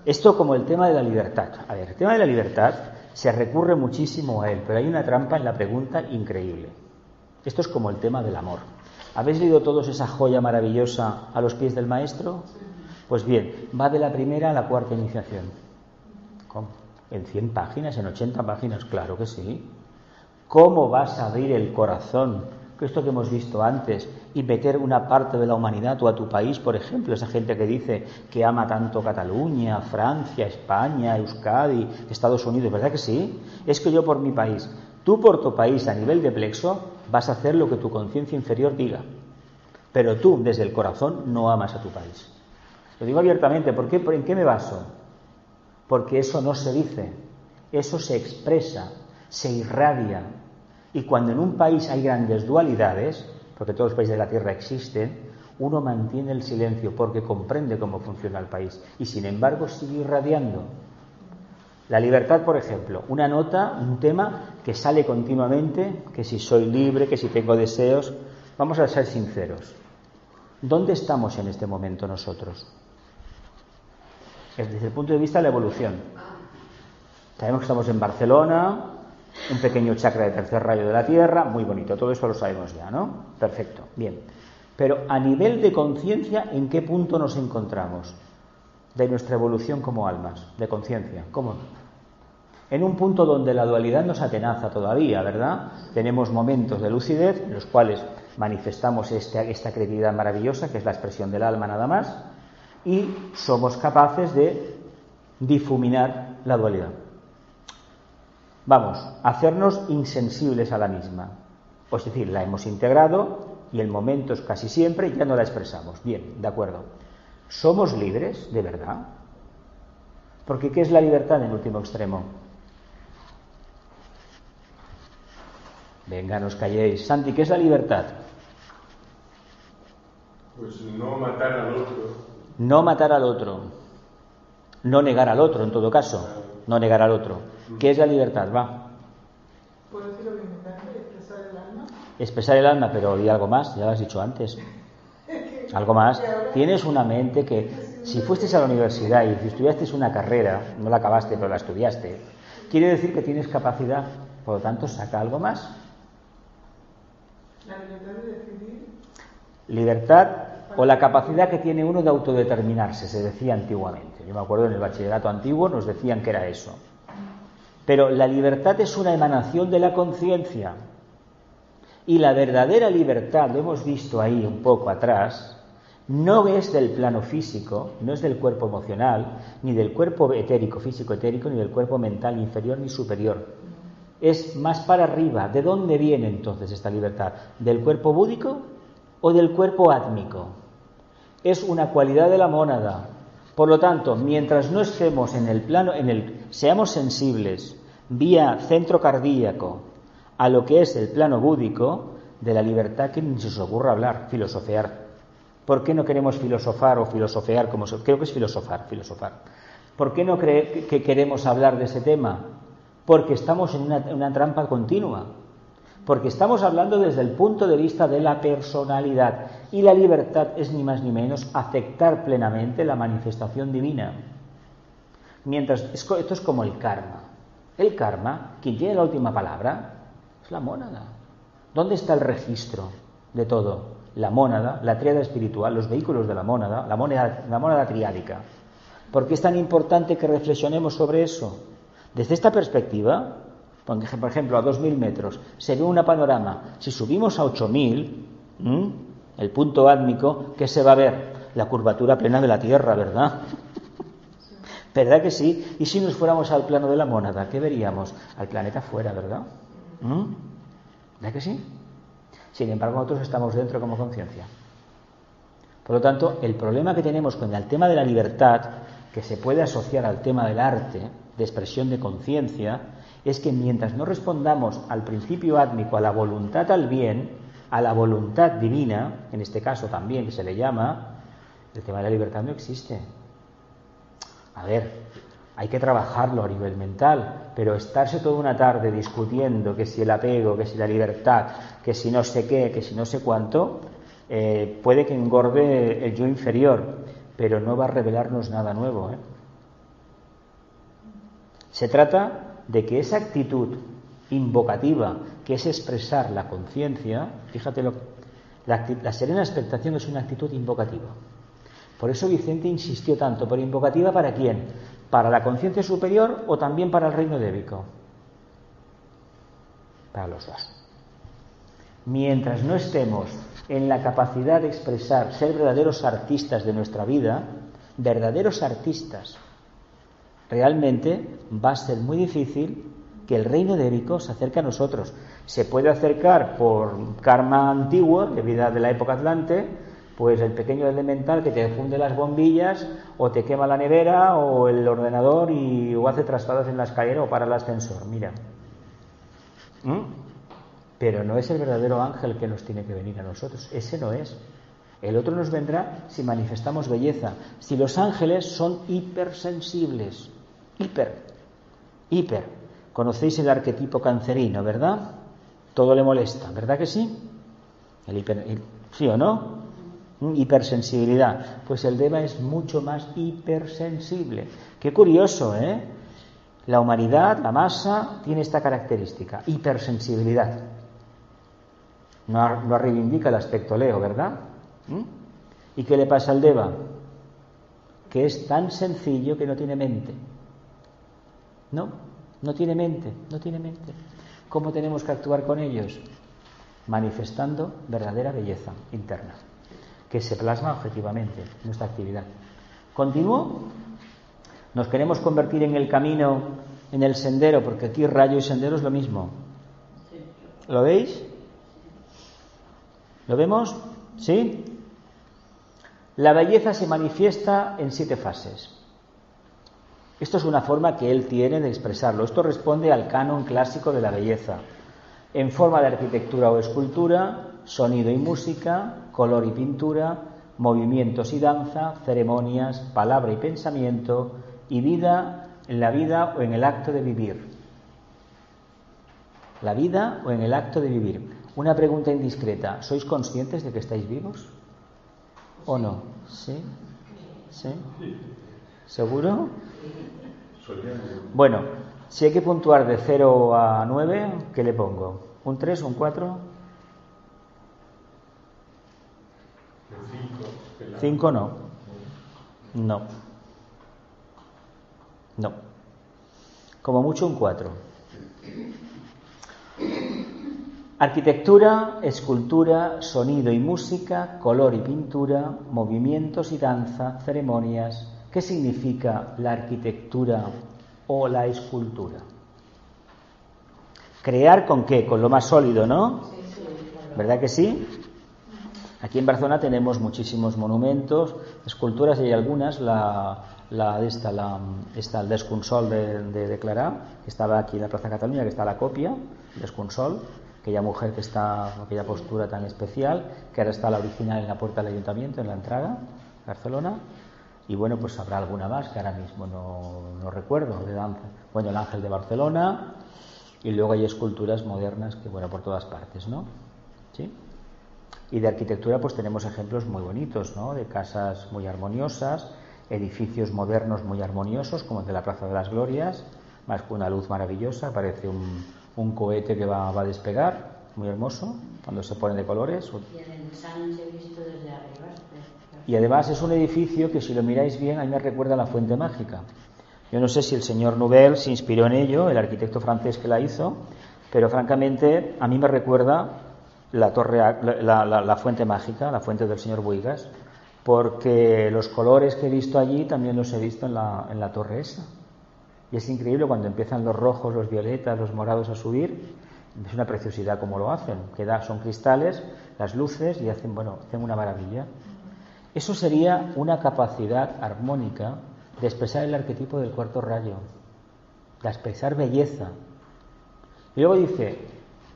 Esto como el tema de la libertad. A ver, el tema de la libertad se recurre muchísimo a él, pero hay una trampa en la pregunta increíble. Esto es como el tema del amor. ¿Habéis leído todos esa joya maravillosa A los pies del maestro? Pues bien, va de la primera a la cuarta iniciación. ¿Cómo? ¿En 100 páginas? ¿En 80 páginas? Claro que sí. ¿Cómo vas a abrir el corazón? Esto que hemos visto antes, y meter una parte de la humanidad o a tu país, por ejemplo, esa gente que dice que ama tanto Cataluña, Francia, España, Euskadi, Estados Unidos, ¿verdad que sí? Es que yo por mi país, tú por tu país a nivel de plexo vas a hacer lo que tu conciencia inferior diga, pero tú desde el corazón no amas a tu país. Lo digo abiertamente, ¿por qué? ¿En qué me baso? Porque eso no se dice, eso se expresa, se irradia. Y cuando en un país hay grandes dualidades, porque todos los países de la Tierra existen, uno mantiene el silencio porque comprende cómo funciona el país y sin embargo sigue irradiando. La libertad, por ejemplo, una nota, un tema que sale continuamente, que si soy libre, que si tengo deseos. Vamos a ser sinceros. ¿Dónde estamos en este momento nosotros? Desde el punto de vista de la evolución. Sabemos que estamos en Barcelona, un pequeño chakra de tercer rayo de la Tierra, muy bonito, todo eso lo sabemos ya, ¿no? Perfecto, bien. Pero a nivel de conciencia, ¿en qué punto nos encontramos de nuestra evolución como almas, de conciencia? ¿Cómo? En un punto donde la dualidad nos atenaza todavía, ¿verdad? Tenemos momentos de lucidez en los cuales manifestamos esta creatividad maravillosa, que es la expresión del alma nada más, y somos capaces de difuminar la dualidad. Vamos, hacernos insensibles a la misma. Es decir, la hemos integrado y en momentos casi siempre ya no la expresamos. Bien, de acuerdo. ¿Somos libres, de verdad? Porque ¿qué es la libertad en último extremo? Venga, no os calléis. Santi, ¿qué es la libertad? Pues no matar al otro. No matar al otro. No negar al otro, en todo caso. No negar al otro. ¿Qué es la libertad? Va. ¿Puedo decirlo bien? ¿Expresar el alma? Expresar el alma, pero di algo más, ya lo has dicho antes. Algo más. Tienes una mente que, si fuiste a la universidad y si estudiaste una carrera, no la acabaste, pero la estudiaste, quiere decir que tienes capacidad, por lo tanto, saca algo más. La libertad de decidir. Libertad o la capacidad que tiene uno de autodeterminarse, se decía antiguamente. Yo me acuerdo en el bachillerato antiguo nos decían que era eso. Pero la libertad es una emanación de la conciencia. Y la verdadera libertad, lo hemos visto ahí un poco atrás, no es del plano físico, no es del cuerpo emocional, ni del cuerpo etérico, físico-etérico, ni del cuerpo mental inferior ni superior. Es más para arriba. ¿De dónde viene entonces esta libertad? ¿Del cuerpo búdico o del cuerpo átmico? Es una cualidad de la mónada. Por lo tanto, mientras no estemos en el plano, seamos sensibles vía centro cardíaco a lo que es el plano búdico, de la libertad que ni se os ocurra hablar, filosofear. ¿Por qué no queremos filosofar o filosofear? Creo que es filosofar. ¿Por qué no que queremos hablar de ese tema? Porque estamos en una trampa continua. Porque estamos hablando desde el punto de vista de la personalidad. Y la libertad es ni más ni menos aceptar plenamente la manifestación divina. Mientras, esto es como el karma. El karma, quien tiene la última palabra, es la mónada. ¿Dónde está el registro de todo? La mónada, la tríada espiritual, los vehículos de la mónada triádica. ¿Por qué es tan importante que reflexionemos sobre eso? Desde esta perspectiva, por ejemplo, a 2.000 metros, se ve un panorama. Si subimos a 8.000, el punto átmico, ¿qué se va a ver? La curvatura plena de la Tierra, ¿verdad? ¿Verdad que sí? Y si nos fuéramos al plano de la mónada, ¿qué veríamos? Al planeta fuera, ¿verdad? ¿Verdad que sí? Sin embargo, nosotros estamos dentro como conciencia. Por lo tanto, el problema que tenemos con el tema de la libertad, que se puede asociar al tema del arte, de expresión de conciencia, es que mientras no respondamos al principio átmico, a la voluntad al bien, a la voluntad divina, en este caso también que se le llama, el tema de la libertad no existe. A ver, hay que trabajarlo a nivel mental, pero estarse toda una tarde discutiendo que si el apego, que si la libertad, que si no sé qué, que si no sé cuánto, puede que engorde el yo inferior, pero no va a revelarnos nada nuevo. Se trata de que esa actitud invocativa, que es expresar la conciencia, fíjate, la serena expectación es una actitud invocativa. Por eso Vicente insistió tanto, pero invocativa ¿para quién? ¿Para la conciencia superior o también para el reino débico? Para los dos. Mientras no estemos en la capacidad de expresar, ser verdaderos artistas de nuestra vida, verdaderos artistas, realmente va a ser muy difícil que el reino débico se acerque a nosotros. Se puede acercar por karma antiguo, de vida de la época atlante, pues el pequeño elemental que te funde las bombillas o te quema la nevera o el ordenador o hace trastadas en la escalera o para el ascensor, mira. Pero no es el verdadero ángel que nos tiene que venir a nosotros, ese no es. El otro nos vendrá si manifestamos belleza, si los ángeles son hipersensibles, hiper. Conocéis el arquetipo cancerino, ¿verdad? Todo le molesta, ¿verdad que sí? ¿Sí o no? Hipersensibilidad. Pues el Deva es mucho más hipersensible. Qué curioso, ¿eh? La humanidad, la masa, tiene esta característica, hipersensibilidad. No reivindica el aspecto Leo, ¿verdad? ¿Y qué le pasa al Deva? Que es tan sencillo que no tiene mente. No tiene mente. ¿Cómo tenemos que actuar con ellos? Manifestando verdadera belleza interna, que se plasma objetivamente en nuestra actividad. ¿Continúo? Nos queremos convertir en el camino, en el sendero, porque aquí rayo y sendero es lo mismo. ¿Lo veis? ¿Lo vemos? ¿Sí? La belleza se manifiesta en 7 fases. Esto es una forma que él tiene de expresarlo. Esto responde al canon clásico de la belleza. En forma de arquitectura o escultura, sonido y música, color y pintura, movimientos y danza, ceremonias, palabra y pensamiento, y vida en la vida o en el acto de vivir. La vida o en el acto de vivir. Una pregunta indiscreta. ¿Sois conscientes de que estáis vivos? ¿O no? ¿Sí? ¿Seguro? Bueno, si hay que puntuar de 0 a 9, ¿qué le pongo? ¿Un 3 o un 4? 5 no. No. Como mucho un 4. Arquitectura, escultura, sonido y música, color y pintura, movimientos y danza, ceremonias. ¿Qué significa la arquitectura o la escultura? ¿Crear con qué? Con lo más sólido, ¿no? ¿Verdad que sí? Aquí en Barcelona tenemos muchísimos monumentos, esculturas, y hay algunas, el Desconsol de Clarà, que estaba aquí en la Plaza Cataluña, que está la copia, Desconsol, aquella mujer que está con aquella postura tan especial, que ahora está la original en la puerta del Ayuntamiento, en la entrada, Barcelona. Y bueno, pues habrá alguna más que ahora mismo no recuerdo de danza. Bueno, el Ángel de Barcelona, Y luego hay esculturas modernas que, bueno, por todas partes, ¿no? ¿Sí? Y de arquitectura pues tenemos ejemplos muy bonitos, ¿no? De casas muy armoniosas, edificios modernos muy armoniosos, como el de la Plaza de las Glorias, más con una luz maravillosa, parece un cohete que va a despegar, muy hermoso, cuando se pone de colores. Y en el Sánchez he visto desde arriba. Y además es un edificio que, si lo miráis bien, a mí me recuerda a la Fuente Mágica. Yo no sé si el señor Nouvel se inspiró en ello, el arquitecto francés que la hizo, pero francamente a mí me recuerda la Fuente Mágica, la fuente del señor Boigas, porque los colores que he visto allí también los he visto en la torre esa. Y es increíble cuando empiezan los rojos, los violetas, los morados a subir. Es una preciosidad como lo hacen, son cristales, las luces, y hacen una maravilla. Eso sería una capacidad armónica de expresar el arquetipo del cuarto rayo, de expresar belleza. Y luego dice,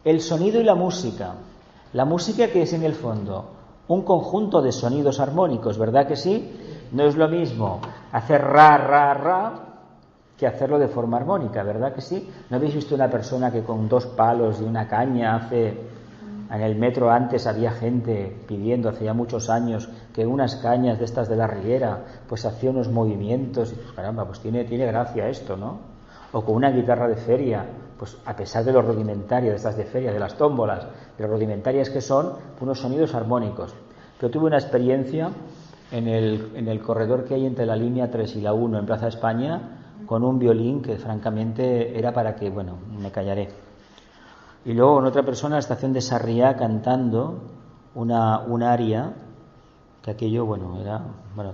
el sonido y la música que es en el fondo un conjunto de sonidos armónicos, ¿verdad que sí? No es lo mismo hacer ra, ra, ra, que hacerlo de forma armónica, ¿verdad que sí? ¿No habéis visto una persona que con 2 palos y una caña en el metro antes había gente pidiendo, hace ya muchos años, que unas cañas de estas de la Riera, pues hacía unos movimientos, y pues caramba, pues tiene gracia esto, ¿no? O con una guitarra de feria, pues a pesar de lo rudimentario de estas de feria, de las tómbolas, de lo rudimentarias que son, unos sonidos armónicos. Yo tuve una experiencia en el corredor que hay entre la línea 3 y la 1 en Plaza España, con un violín que francamente era para que, bueno, me callaré. Y luego en otra persona, en la estación de Sarriá, cantando un aria, que aquello,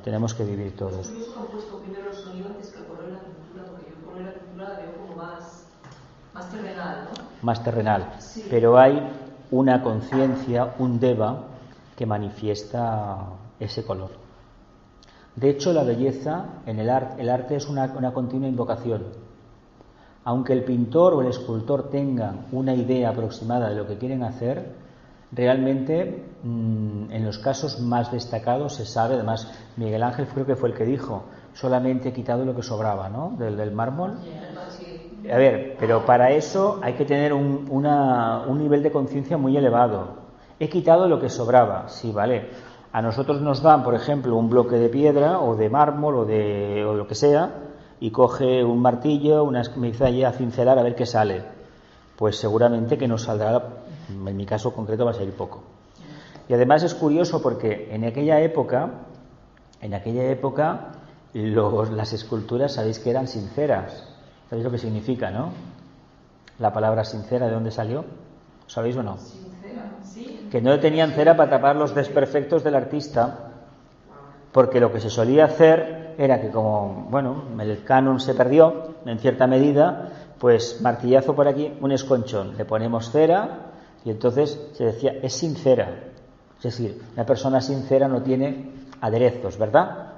tenemos que vivir todos. Es curioso que han puesto primero el sonido antes que el color en la pintura, porque yo el color en la pintura la veo como más terrenal, ¿no? Más terrenal. Sí. Pero hay una conciencia, un deva, que manifiesta ese color. De hecho, la belleza en el arte es una continua invocación. Aunque el pintor o el escultor tengan una idea aproximada de lo que quieren hacer, realmente en los casos más destacados se sabe. Además, Miguel Ángel creo que fue el que dijo, solamente he quitado lo que sobraba, ¿no? del mármol. A ver, pero para eso hay que tener un nivel de conciencia muy elevado. He quitado lo que sobraba, sí, vale. A nosotros nos dan, por ejemplo, un bloque de piedra o de mármol o lo que sea, y coge un martillo, me dice a cincelar a ver qué sale. Pues seguramente que nos saldrá, en mi caso concreto va a salir poco. Y además es curioso porque en aquella época las esculturas, sabéis que eran sinceras. ¿Sabéis lo que significa, no? La palabra sincera, ¿de dónde salió? ¿Sabéis o no? Sincera, sí. Que no tenían cera para tapar los desperfectos del artista, porque lo que se solía hacer era que, como el canon se perdió en cierta medida, pues martillazo por aquí, un esconchón, le ponemos cera, y entonces se decía, es sincera. Es decir, una persona sincera no tiene aderezos, ¿verdad?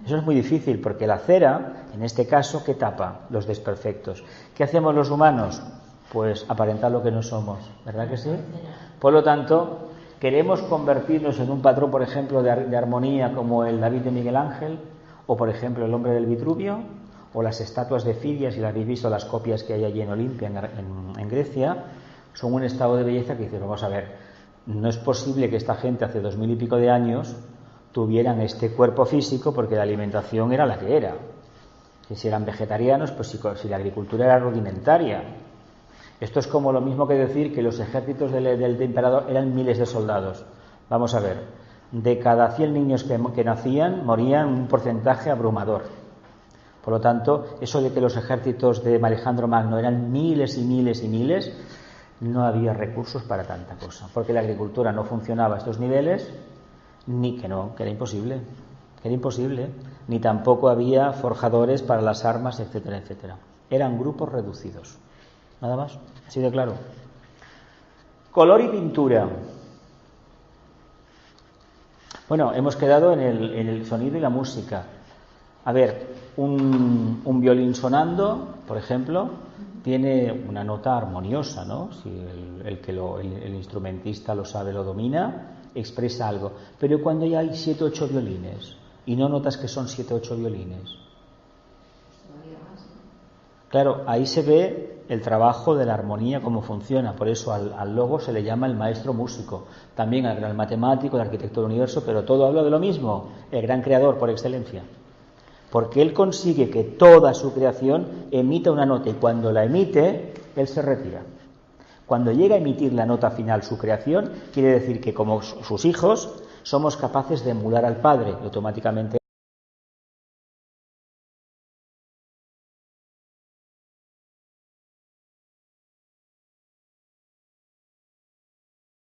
Eso es muy difícil, porque la cera, en este caso, ¿qué tapa? Los desperfectos. ¿Qué hacemos los humanos? Pues aparentar lo que no somos, ¿verdad que sí? Por lo tanto, queremos convertirnos en un patrón, por ejemplo, de armonía como el David de Miguel Ángel, o por ejemplo el hombre del Vitruvio, o las estatuas de Fidias, si las habéis visto, las copias que hay allí en Olimpia, en Grecia, son un estado de belleza que dices, vamos a ver, no es posible que esta gente hace 2000 y pico de años tuvieran este cuerpo físico, porque la alimentación era la que era. Que si eran vegetarianos, pues si la agricultura era rudimentaria. Esto es como lo mismo que decir que los ejércitos del emperador eran miles de soldados. Vamos a ver, de cada 100 niños que nacían, morían un porcentaje abrumador. Por lo tanto, eso de que los ejércitos de Alejandro Magno eran miles y miles y miles, no había recursos para tanta cosa, porque la agricultura no funcionaba a estos niveles, que era imposible, ni tampoco había forjadores para las armas, etcétera, etcétera. Eran grupos reducidos. Nada más, así de claro. Color y pintura. Bueno, hemos quedado en el sonido y la música. A ver, un violín sonando, por ejemplo, tiene una nota armoniosa, ¿no? Si el instrumentista lo sabe, lo domina, expresa algo. Pero cuando ya hay 7 o 8 violines y no notas que son 7 o 8 violines, Claro, ahí se ve el trabajo de la armonía, cómo funciona. Por eso al Logos se le llama el maestro músico. También al gran matemático, el arquitecto del universo, pero todo habla de lo mismo, el gran creador por excelencia. Porque él consigue que toda su creación emita una nota y cuando la emite, él se retira. Cuando llega a emitir la nota final su creación, quiere decir que como sus hijos somos capaces de emular al Padre y automáticamente